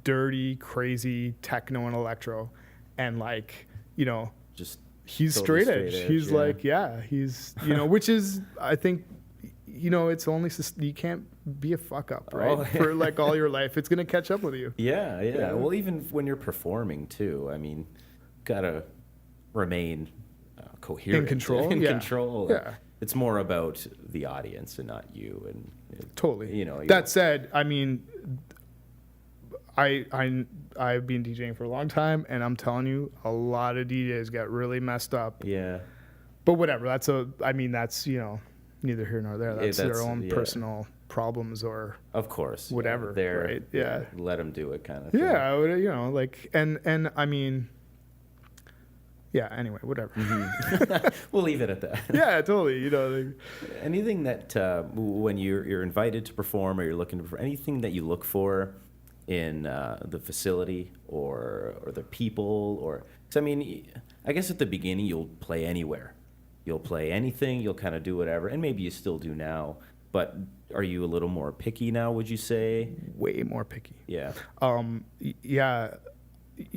dirty, crazy techno and electro. And like, you know, Just he's totally straight edge. He's like, he's, you know, which is, I think, you know, it's only, you can't be a fuck up, right? Oh. For like all your life. It's going to catch up with you. Yeah. Well, even when you're performing too, I mean, gotta remain coherent. In control? In Yeah. control. Yeah. It's more about the audience and not you. And Totally. you know. That said, I mean, I've been DJing for a long time, and I'm telling you, a lot of DJs get really messed up. Yeah. But whatever. That's you know, neither here nor there. That's their own personal problems or of course whatever. Right? Yeah. Let them do it, kind of thing. Yeah. You know, like, and I mean. Yeah. Anyway, whatever. We'll leave it at that. Yeah, totally. You know, like, anything that when you're invited to perform or you're looking to perform, anything that you look for in the facility or the people, or so I mean, I guess at the beginning you'll play anywhere, you'll play anything, you'll kind of do whatever, and maybe you still do now. But are you a little more picky now? Would you say? Way more picky. Yeah. Yeah.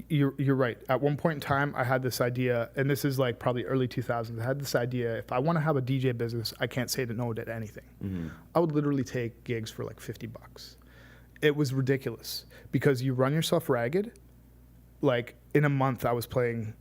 You're right. At one point in time, I had this idea, and this is like probably early 2000s. I had this idea: if I want to have a DJ business, I can't say no to anything. I would literally take gigs for like $50. It was ridiculous because you run yourself ragged. Like in a month, I was playing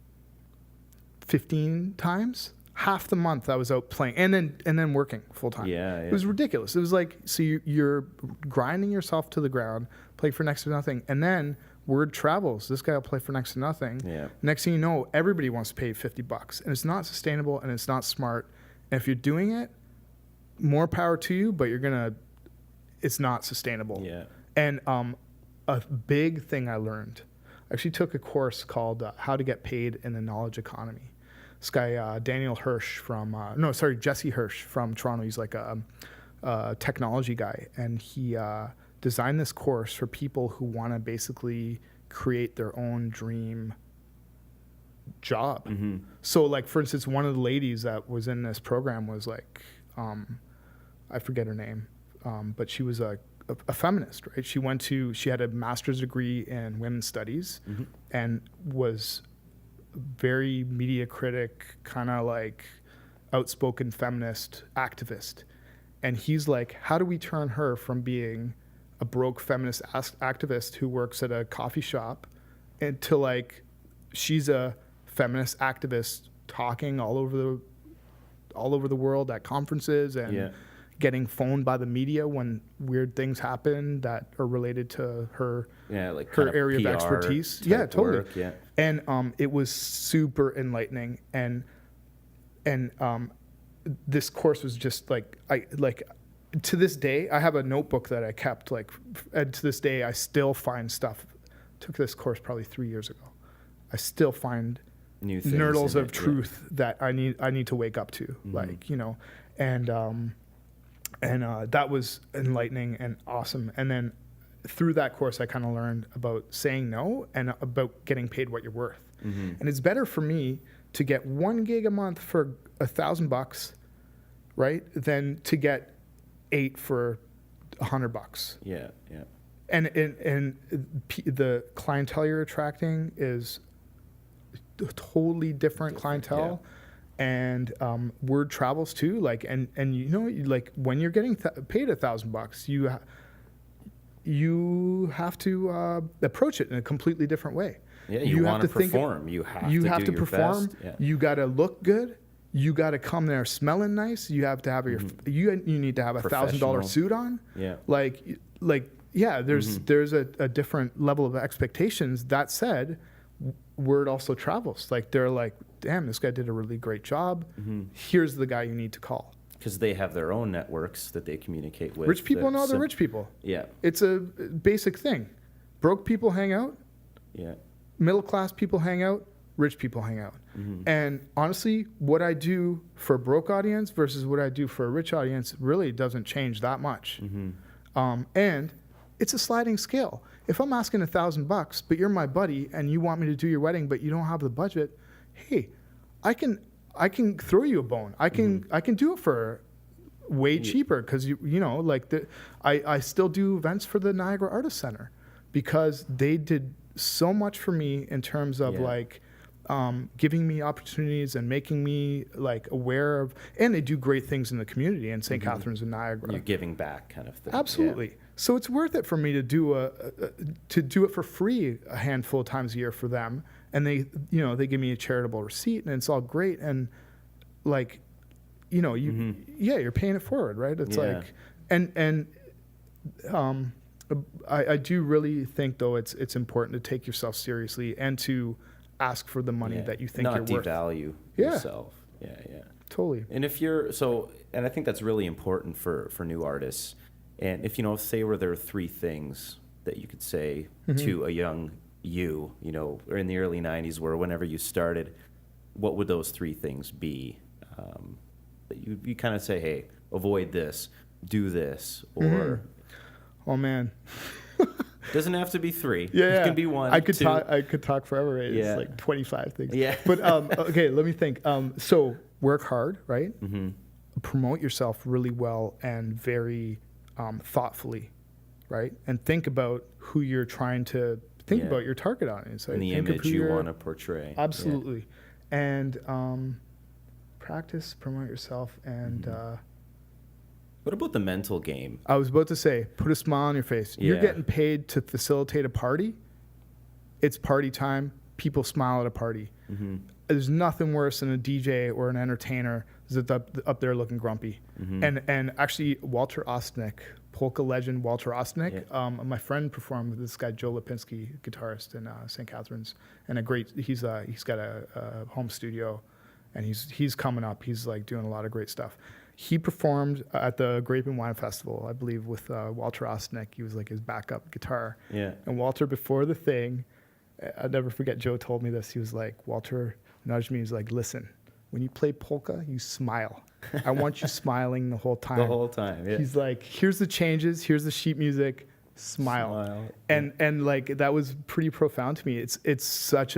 15 times. Half the month I was out playing and then working full time. Yeah. It was ridiculous. It was like, so you're grinding yourself to the ground, playing for next to nothing, and then word travels. This guy will play for next to nothing. Yeah. Next thing you know, everybody wants to pay $50, and it's not sustainable and it's not smart. And if you're doing it, more power to you, but it's not sustainable. Yeah. And a big thing I learned, I actually took a course called How to Get Paid in the Knowledge Economy. This guy, Jesse Hirsch from Toronto. He's like a technology guy, and he designed this course for people who want to basically create their own dream job. So, like, for instance, one of the ladies that was in this program was like, I forget her name, but she was a feminist, right? She had a master's degree in women's studies and was very media critic, kind of like outspoken feminist activist. And he's like, how do we turn her from being a broke feminist activist who works at a coffee shop into like, she's a feminist activist talking all over the world at conferences and getting phoned by the media when weird things happen that are related to her her area of expertise. Yeah, totally. Work, yeah. And it was super enlightening, and this course was just like to this day I have a notebook that I kept, like, and to this day I still find stuff. Took this course probably 3 years ago. I still find new things nurdles of truth that I need to wake up to, like, you know, and that was enlightening and awesome. And then through that course, I kind of learned about saying no and about getting paid what you're worth. And it's better for me to get 1 gig a month for $1,000, right, than to get 8 for $100. Yeah. And the clientele you're attracting is a totally different clientele. Yeah. And word travels too. Like, and you know, like when you're getting paid $1,000, you have to approach it in a completely different way. Yeah, you want to perform. You have to perform. Yeah. You got to look good. You got to come there smelling nice. You have to have your you need to have $1,000 suit on. Yeah. Like yeah. There's a different level of expectations. That said, word also travels. Like, they're like, damn, this guy did a really great job. Here's the guy you need to call. Because they have their own networks that they communicate with. Rich people know other rich people. Yeah. It's a basic thing. Broke people hang out. Yeah. Middle class people hang out. Rich people hang out. And honestly, what I do for a broke audience versus what I do for a rich audience really doesn't change that much. And it's a sliding scale. If I'm asking $1,000, but you're my buddy and you want me to do your wedding, but you don't have the budget, hey, I can throw you a bone. I can do it for way cheaper because you know, like I still do events for the Niagara Artist Center because they did so much for me in terms of like giving me opportunities and making me like aware of, and they do great things in the community in St. Catharines and Niagara. You're giving back kind of thing. Absolutely. Yeah. So it's worth it for me to do it for free a handful of times a year for them. And they give me a charitable receipt and it's all great. And like, you know, you're paying it forward, right? It's like, I do really think though it's important to take yourself seriously and to ask for the money that you think not you're worth. Not devalue yourself. Yeah, totally. And if and I think that's really important for new artists. And if say there are 3 things that you could say to a young you know, or in the early 90s, or whenever you started, what would those 3 things be? That you kind of say, hey, avoid this, do this, or oh man. Doesn't have to be 3. Yeah, it can be 1. I could 2. talk. I could talk forever. Right? It's like 25 things. Yeah. But okay, let me think. So work hard, right? Promote yourself really well and very thoughtfully, right? And think about who you're trying to think about your target audience. Right? And the image you want to portray. Absolutely. Yeah. And practice, promote yourself, and. What about the mental game? I was about to say, put a smile on your face. You're getting paid to facilitate a party. It's party time. People smile at a party. There's nothing worse than a DJ or an entertainer that's up there looking grumpy. And actually, Walter Ostnick, polka legend Walter Ostnick, my friend performed with this guy Joe Lipinski, guitarist in St. Catharines, and he's got a home studio, and he's coming up. He's like doing a lot of great stuff. He performed at the Grape and Wine Festival, I believe, with Walter Ostnick. He was like his backup guitar. Yeah. And Walter, before the thing, I'll never forget, Joe told me this. He was like, Walter nudged me. He was like, listen, when you play polka, you smile. I want you smiling the whole time. The whole time, yeah. He's like, here's the changes. Here's the sheet music. Smile. And like, that was pretty profound to me. It's such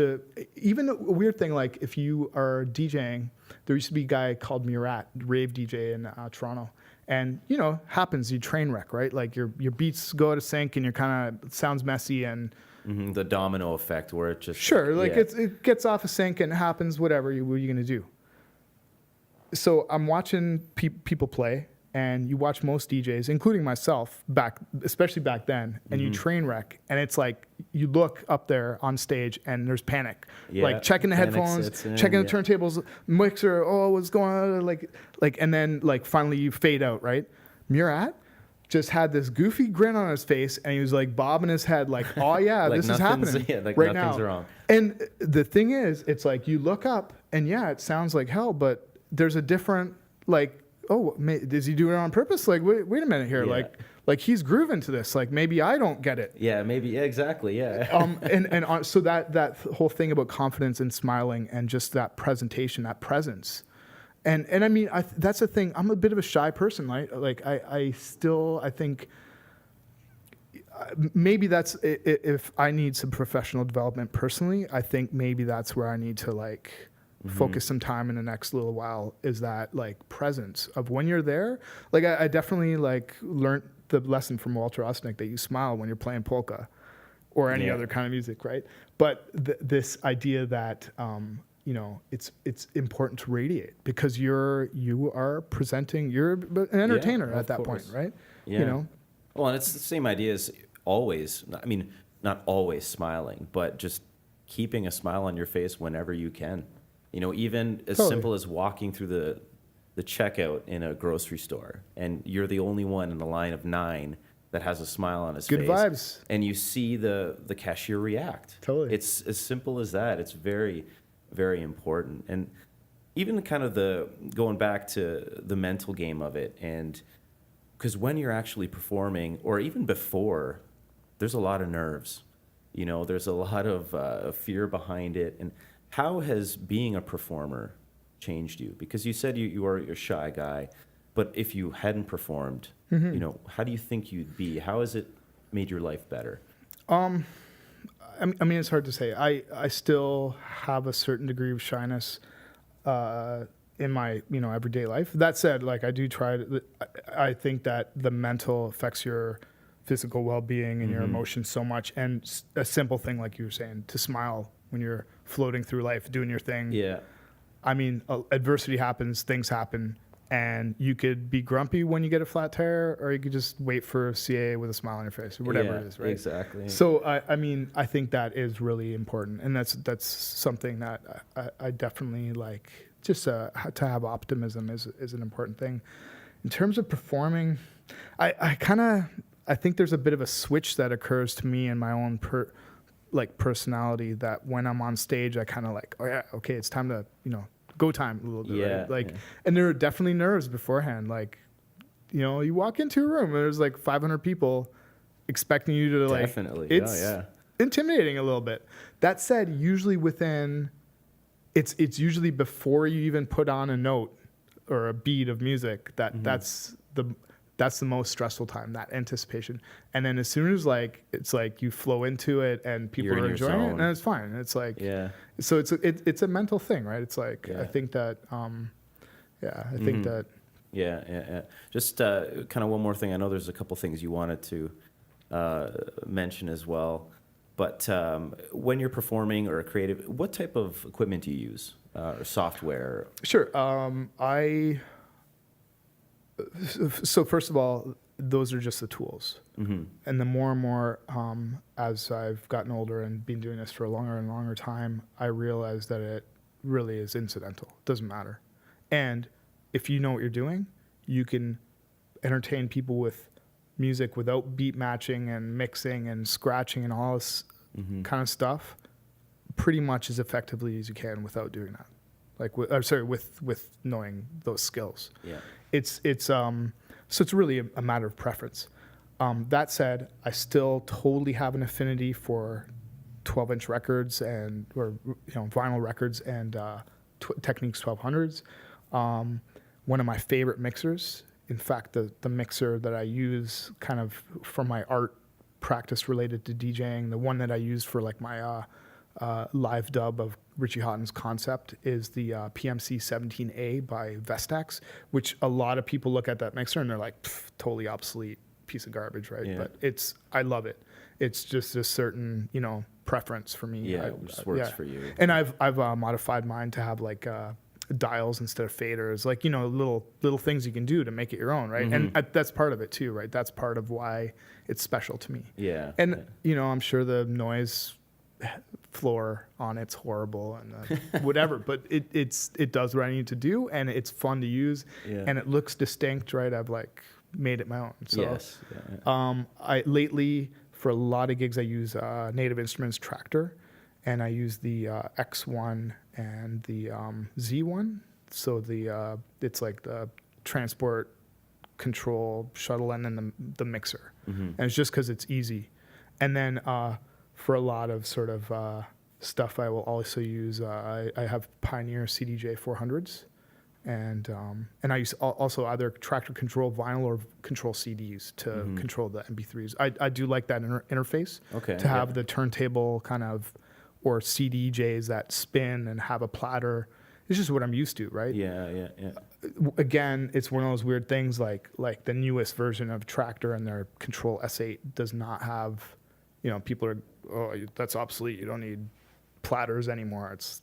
even a weird thing, like if you are DJing, there used to be a guy called Murat, rave DJ in Toronto. And, you know, happens, you train wreck, right? Like your beats go out of sync and you're kind of, sounds messy and... the domino effect where it just... Sure, it gets off of sync and it happens, whatever, what are you going to do? So I'm watching people play, and you watch most DJs, including myself, especially back then, and you train wreck, and it's like you look up there on stage and there's panic, like checking the headphones, checking the turntables, mixer, what's going on, like, and then like finally you fade out, right? Murat just had this goofy grin on his face, and he was like bobbing his head, like, oh yeah, like this is happening right now. Wrong. And the thing is, it's like you look up, and it sounds like hell, but there's a different like. Oh, is he doing it on purpose? Like, wait a minute here. Yeah. Like he's grooving to this. Like maybe I don't get it. Yeah, maybe. Yeah, exactly. Yeah. So that whole thing about confidence and smiling and just that presentation, that presence, and I mean that's the thing. I'm a bit of a shy person, right? Like I think maybe that's if I need some professional development personally. I think maybe that's where I need to like. Focus some time in the next little while is that like presence of when you're there. Like I definitely like learned the lesson from Walter Ostnick that you smile when you're playing polka or any other kind of music, right? But this idea that you know it's important to radiate because you are presenting, you're an entertainer at that point, right? Yeah. You know. Well, and it's the same idea as always. I mean, not always smiling, but just keeping a smile on your face whenever you can. You know, even as simple as walking through the checkout in a grocery store, and you're the only one in the line of 9 that has a smile on his face. Good vibes. And you see the cashier react. Totally. It's as simple as that. It's very, very important. And even kind of going back to the mental game of it, and because when you're actually performing, or even before, there's a lot of nerves. You know, there's a lot of fear behind it. And how has being a performer changed you? Because you said you are a shy guy, but if you hadn't performed, you know, how do you think you'd be? How has it made your life better? I mean, it's hard to say. I still have a certain degree of shyness. in my, everyday life. That said, like I do try to, I think that the mental affects your physical well-being and your emotions so much. And a simple thing, like you were saying, to smile when you're floating through life, doing your thing. Yeah. I mean, adversity happens, things happen, and you could be grumpy when you get a flat tire, or you could just wait for CA with a smile on your face, or whatever it is, right? Exactly. So, I mean, I think that is really important, and that's something that I definitely like. Just to have optimism is an important thing. In terms of performing, I think there's a bit of a switch that occurs to me in my own personality, that when I'm on stage, I kind of like, oh yeah, okay, it's time to, go time a little bit, right? Like, and there are definitely nerves beforehand. Like, you walk into a room and there's like 500 people expecting you to like, definitely, it's intimidating a little bit. That said, usually it's usually before you even put on a note or a beat of music that's the most stressful time, that anticipation. And then as soon as it's like you flow into it and people are enjoying it, and it's fine. It's like, so it's a mental thing, right? It's like, I think that, I think that. Yeah. Just kind of one more thing. I know there's a couple things you wanted to mention as well. But when you're performing or creative, what type of equipment do you use, or software? Sure. So first of all, those are just the tools. Mm-hmm. And the more and more, as I've gotten older and been doing this for a longer and longer time, I realize that it really is incidental. It doesn't matter. And if you know what you're doing, you can entertain people with music without beat matching and mixing and scratching and all this kind of stuff pretty much as effectively as you can without doing that. Like, with knowing those skills. Yeah. So it's really a matter of preference. That said, I still totally have an affinity for 12-inch records or vinyl records and Technics 1200s. One of my favorite mixers, in fact, the mixer that I use kind of for my art practice related to DJing, the one that I use for like my live dub of Richie Hawtin's Concept, is the PMC 17A by Vestax, which a lot of people look at that mixer and they're like, totally obsolete piece of garbage, right? Yeah. But I love it. It's just a certain, preference for me. Yeah, it just works for you. And I've modified mine to have like dials instead of faders, like, little things you can do to make it your own, right? Mm-hmm. And that's part of it too, right? That's part of why it's special to me. Yeah. And, I'm sure the noise floor on it's horrible and whatever, but it does what I need to do, and it's fun to use, and it looks distinct, right? I've like made it my own. So, yes. I lately, for a lot of gigs, I use Native Instruments Tractor, and I use the X1 and the Z1. So it's like the transport control shuttle and then the mixer. Mm-hmm. And it's just because it's easy. And then for a lot of sort of stuff, I will also use, I have Pioneer CDJ 400s. And I use also either Tractor control vinyl or control CDs to control the MP3s. I do like that interface to have the turntable kind of, or CDJs that spin and have a platter. It's just what I'm used to, right? Yeah. Again, it's one of those weird things like the newest version of Tractor and their Control S8 does not have, people are, that's obsolete. You don't need platters anymore. It's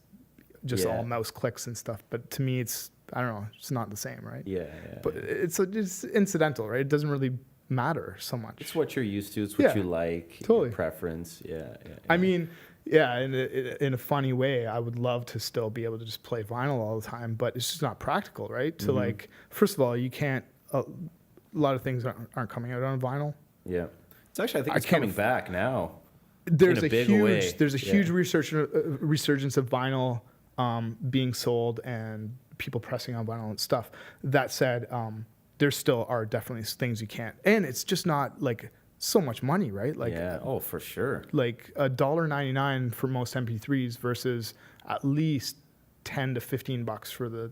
just all mouse clicks and stuff. But to me, it's, I don't know, it's not the same, right? Yeah. But it's incidental, right? It doesn't really matter so much. It's what you're used to. It's what you like. Totally. Your preference. Yeah. I mean, in a funny way, I would love to still be able to just play vinyl all the time, but it's just not practical, right? To like, first of all, you can't, a lot of things aren't coming out on vinyl. Yeah. It's actually, I think it's coming back now. There's a huge resurgence of vinyl being sold and people pressing on vinyl and stuff. That said, there still are definitely things you can't, and it's just not like so much money, right? Like, for sure. Like $1.99 for most MP3s versus at least $10 to $15 for the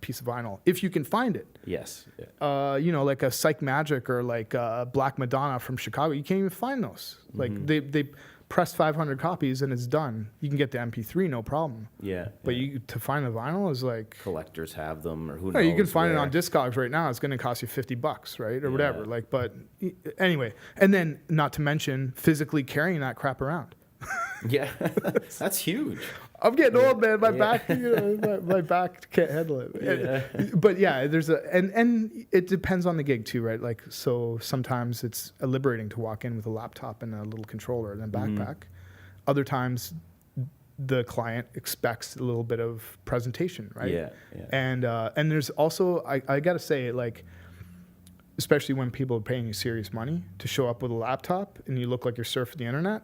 piece of vinyl, if you can find it. Yes. Yeah. Like a Psych Magic or like Black Madonna from Chicago, you can't even find those. Like they press 500 copies and it's done. You can get the MP3, no problem. Yeah. But to find the vinyl is like... Collectors have them, or who No, knows. you can find where. it on Discogs right now. It's going to cost you $50, right? Or Yeah. whatever. Like, but anyway. And then, not to mention, physically carrying that crap around. Yeah, that's huge. I'm getting old, man. My back, my back can't handle it. Yeah. But yeah, there's and it depends on the gig too, right? Like, so sometimes it's liberating to walk in with a laptop and a little controller and a backpack. Other times, the client expects a little bit of presentation, right? Yeah. And there's also, I gotta say, like, especially when people are paying you serious money to show up with a laptop and you look like you're surfing the internet.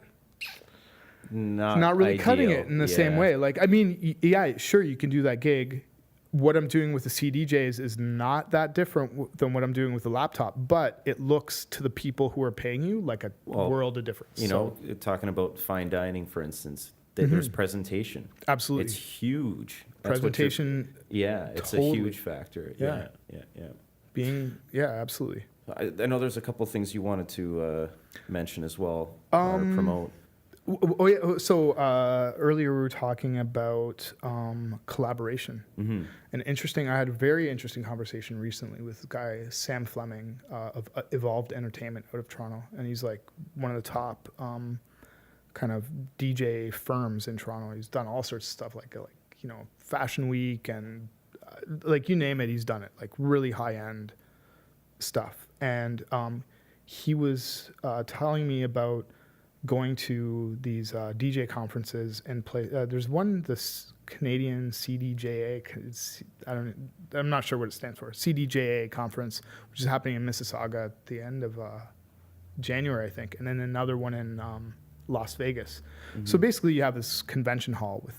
Not really ideal. cutting it in the same way. Like, I mean, yeah, sure, you can do that gig. What I'm doing with the CDJs is not that different than what I'm doing with the laptop, but it looks to the people who are paying you like a world of difference. You know, talking about fine dining, for instance, there's presentation. Absolutely. It's huge. Presentation. It's totally. a huge factor. Yeah. Absolutely. I know there's a couple things you wanted to mention as well, or promote. Oh yeah. So earlier we were talking about collaboration. And I had a very interesting conversation recently with this guy Sam Fleming of Evolved Entertainment out of Toronto, and he's like one of the top kind of DJ firms in Toronto. He's done all sorts of stuff like Fashion Week and like you name it, he's done it. Like really high end stuff. And he was telling me about going to these DJ conferences and play. There's one, this Canadian CDJA. I'm not sure what it stands for. CDJA conference, which is happening in Mississauga at the end of January, I think, and then another one in Las Vegas. So basically, you have this convention hall with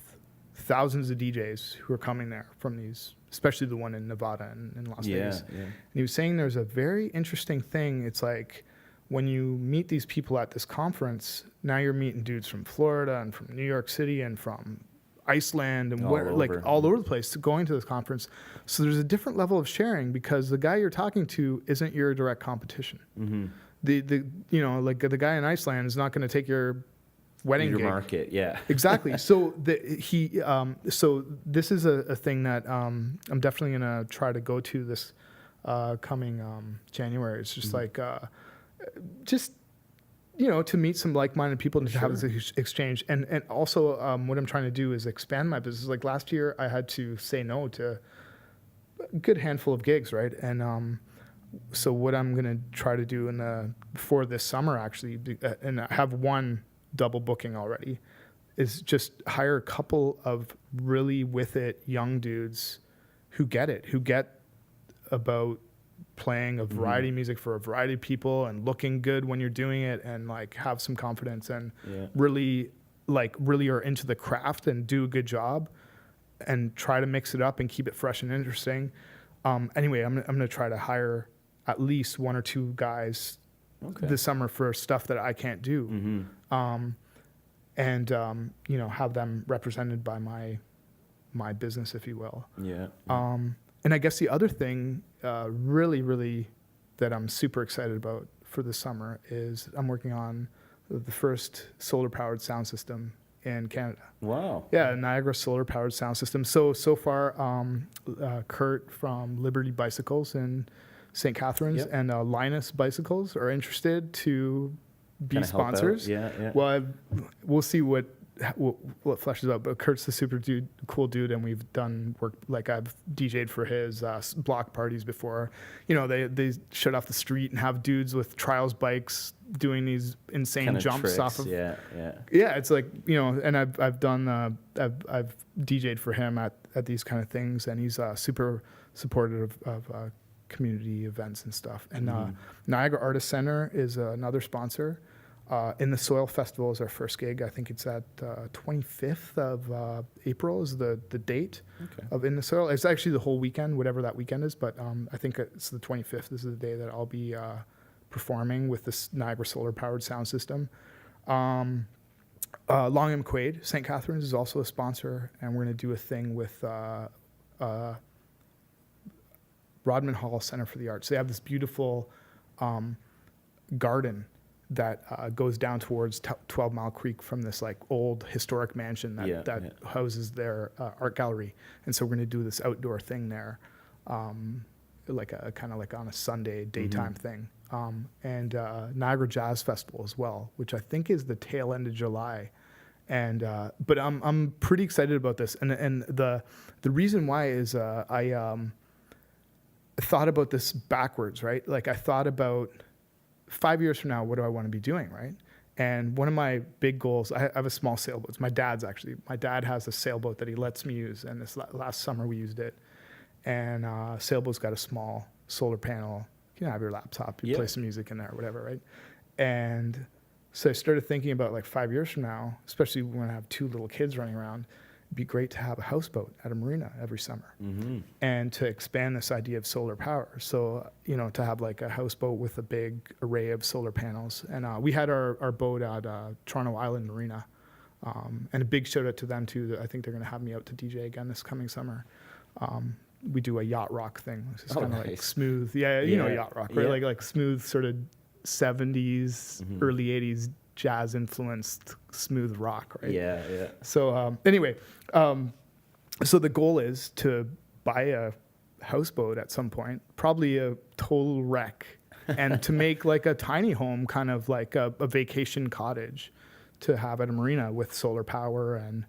thousands of DJs who are coming there from these, especially the one in Nevada and in Las Vegas. Yeah. And he was saying there's a very interesting thing. It's like, when you meet these people at this conference, now you're meeting dudes from Florida and from New York City and from Iceland and all over the place going to this conference. So there's a different level of sharing because the guy you're talking to isn't your direct competition. The guy in Iceland is not going to take your wedding gig. Market, yeah. Exactly. So so this is a thing that I'm definitely going to try to go to this coming January. It's just like to meet some like-minded people and to have this exchange. And also what I'm trying to do is expand my business. Like last year I had to say no to a good handful of gigs, right? And so what I'm going to try to do for this summer actually, and I have one double booking already, is just hire a couple of really with it young dudes who get about playing a variety of music for a variety of people and looking good when you're doing it and like have some confidence and really are into the craft and do a good job and try to mix it up and keep it fresh and interesting. Anyway, I'm going to try to hire at least one or two guys this summer for stuff that I can't do. And have them represented by my business, if you will. And I guess the other thing really that I'm super excited about for this summer is I'm working on the first solar-powered sound system in Canada. Wow. Yeah, Niagara solar-powered sound system. So far, Kurt from Liberty Bicycles in St. Catharines and Linus Bicycles are interested to be sponsors. Well, we'll see what flashes out, but Kurt's the super cool dude, and we've done work, like I've DJ'd for his block parties before. They shut off the street and have dudes with trials bikes doing these insane kind of jumps tricks. Off of it's like, and I've done I've DJ'd for him at these kind of things, and he's super supportive of community events and stuff. And Niagara Artist Center is another sponsor. In the Soil Festival is our first gig. I think it's at 25th of April is the date of In the Soil. It's actually the whole weekend, whatever that weekend is, but I think it's the 25th. This is the day that I'll be performing with this Niagara solar-powered sound system. Long M. Quaid, St. Catharines, is also a sponsor, and we're going to do a thing with Rodman Hall Center for the Arts. They have this beautiful garden that goes down towards 12 Mile Creek from this like old historic mansion that houses their art gallery. And so we're going to do this outdoor thing there, like a kind of like on a Sunday daytime thing. And Niagara Jazz Festival as well, which I think is the tail end of July. And but I'm pretty excited about this. And the reason why is I thought about this backwards, right? Like I thought about 5 years from now, what do I want to be doing, right? And one of my big goals, I have a small sailboat. It's my dad's actually. My dad has a sailboat that he lets me use, and this last summer we used it. And sailboat's got a small solar panel. You can have your laptop, you play some music in there or whatever, right? And so I started thinking about like 5 years from now, especially when I have 2 little kids running around, it'd be great to have a houseboat at a marina every summer and to expand this idea of solar power. So, you know, to have like a houseboat with a big array of solar panels. And we had our boat at Toronto Island Marina. And a big shout out to them too. I think they're going to have me out to DJ again this coming summer. We do a yacht rock thing. It's just kind of like smooth. Yeah, you know yacht rock, right? Like smooth sort of 70s, early 80s jazz influenced smooth rock, right? Yeah. So anyway, so the goal is to buy a houseboat at some point, probably a total wreck, and to make like a tiny home, kind of like a vacation cottage to have at a marina with solar power and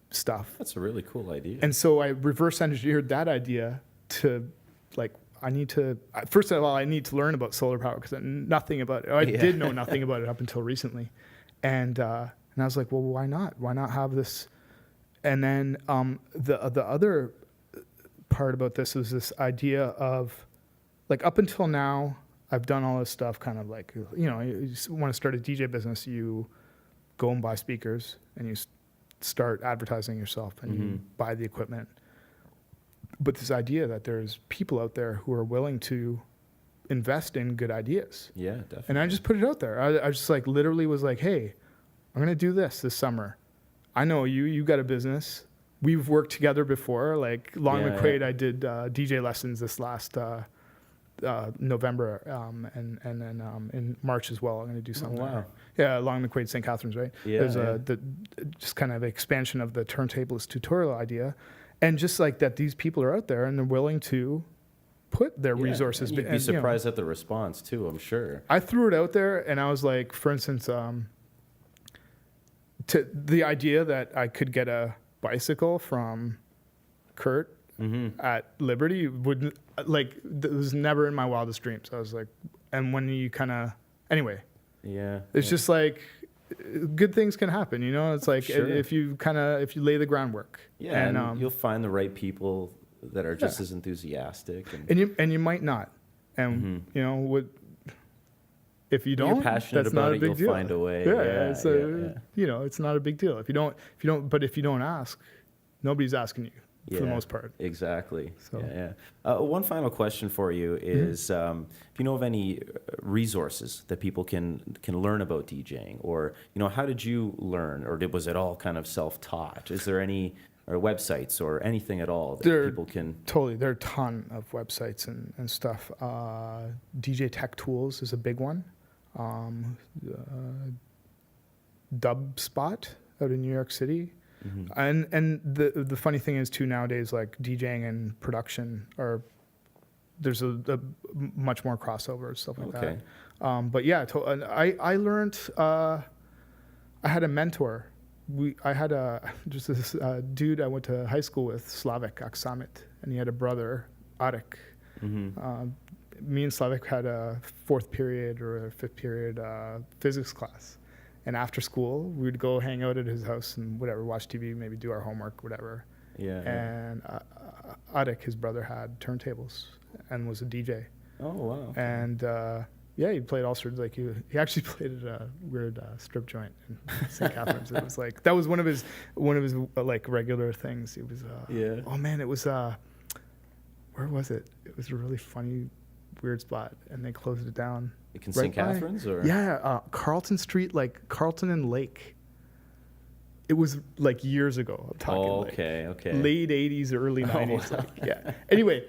stuff. That's a really cool idea. And so I reverse engineered that idea to like, first of all, I need to learn about solar power because I know nothing about it. I did know nothing about it up until recently. And I was like, well, why not? Why not have this? And then the other part about this is this idea of like up until now, I've done all this stuff kind of like, you know, you want to start a DJ business, you go and buy speakers and you start advertising yourself and you buy the equipment. But this idea that there's people out there who are willing to invest in good ideas. Yeah, definitely. And I just put it out there. I just like literally was like, hey, I'm going to do this summer. I know you got a business. We've worked together before. Like Long McQuaid, I did DJ lessons this last November and then in March as well. I'm going to do something. Oh, wow. Yeah, Long McQuaid, St. Catharines, right? Yeah, There's just kind of expansion of the turntablist tutorial idea. And just like that, these people are out there and they're willing to put their resources. You'd be surprised at the response too, I'm sure. I threw it out there and I was like, for instance, to the idea that I could get a bicycle from Kurt at Liberty wouldn't, like, it was never in my wildest dreams. I was like, and when you kind of, anyway. Yeah. It's just like, good things can happen, you know. It's like if you lay the groundwork. Yeah, and you'll find the right people that are just as enthusiastic. And you might not, and you know if you don't, you're passionate that's about not it, a big you'll deal. find a way. You know, it's not a big deal if you don't. But if you don't ask, nobody's asking you for the most part. Exactly. So. One final question for you is, if you know of any resources that people can learn about DJing, or you know, how did you learn, or was it all kind of self-taught? Is there any websites or anything at all that people can? Totally, there are a ton of websites and stuff. DJ Tech Tools is a big one. Dubspot out in New York City. And the funny thing is too, nowadays, like DJing and production there's a much more crossover and stuff like that. But yeah, I learned, I had a mentor. I had just this dude I went to high school with, Slavik Aksamit, and he had a brother, Arek. Me and Slavik had a 4th period or a 5th period physics class. And after school, we would go hang out at his house and whatever, watch TV, maybe do our homework, whatever. And Arek, his brother, had turntables and was a DJ. Oh, wow. And he played all sorts, like he actually played at a weird strip joint in St. Catharines. It was like, that was one of his like regular things. It was, oh man, it was, where was it? It was a really funny, weird spot, and they closed it down. In St. Catharines, or? Yeah, Carlton Street, like Carlton and Lake. It was like years ago. I'm talking okay. Late 80s, early 90s. Wow. Anyway,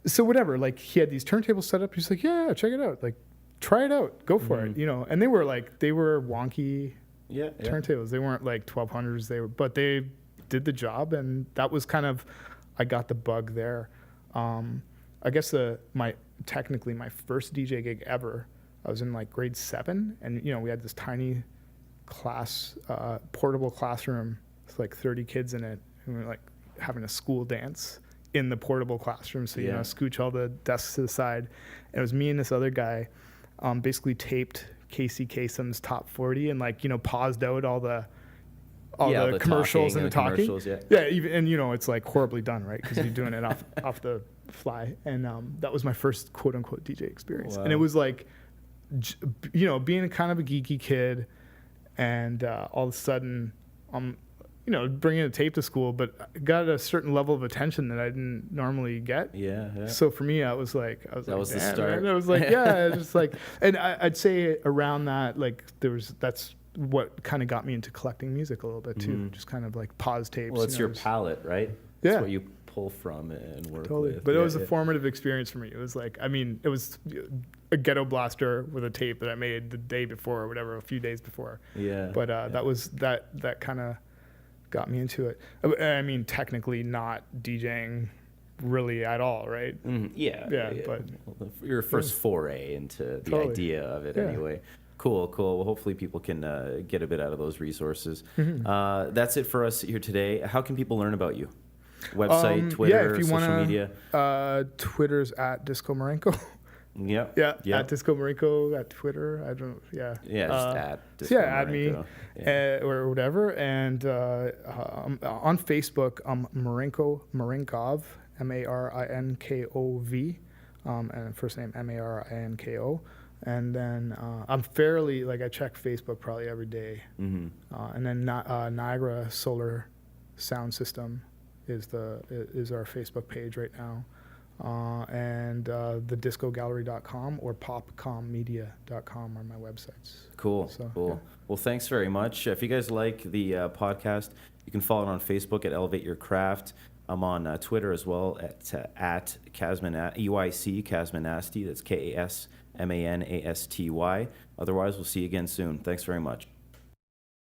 so whatever, like he had these turntables set up. He's like, yeah, check it out. Like try it out, go for it, you know. And they were wonky turntables. They weren't like 1200s. But they did the job, and that was kind of, I got the bug there. I guess technically my first DJ gig ever, I was in like grade 7, and you know, we had this tiny portable classroom with like 30 kids in it, and we were like having a school dance in the portable classroom. So, you know, scooch all the desks to the side. And it was me and this other guy, basically taped Casey Kasem's top 40 and like, you know, paused out all the commercials and the talking. Even, and you know, it's like horribly done, right? Because you're doing it off the fly. And that was my first quote unquote DJ experience. Wow. And it was like, you know, being kind of a geeky kid, and all of a sudden you know, bringing a tape to school, but got a certain level of attention that I didn't normally get. Yeah. So for me, I was like, that was the start. Man. I was like, just like, and I'd say around that, like that's what kind of got me into collecting music a little bit too. Just kind of like pause tapes. Well, it's your palette, right? Yeah. It's what you pull from and work with. But it was a formative experience for me. It was like, I mean, it was a ghetto blaster with a tape that I made the day before or whatever, a few days before. Yeah. But that kind of got me into it. I mean, technically not DJing really at all, right? But your first foray into the idea of it anyway. Cool. Well, hopefully people can get a bit out of those resources. That's it for us here today. How can people learn about you? Website, Twitter, social media? Twitter's at Disco Marinko. At Disco Marinko at Twitter. I don't. Just at Disco Marinko. Add me or whatever. And on Facebook, Marinkov, Marinkov, and first name Marinko. And then I'm fairly I check Facebook probably every day. And then Niagara Solar Sound System is our Facebook page right now. And thediscogallery.com or popcommedia.com are my websites. Cool. Well, thanks very much. If you guys like the podcast, you can follow it on Facebook at Elevate Your Craft. I'm on Twitter as well at EYC Kasmanasty. That's KASMANASTY. Otherwise, we'll see you again soon. Thanks very much.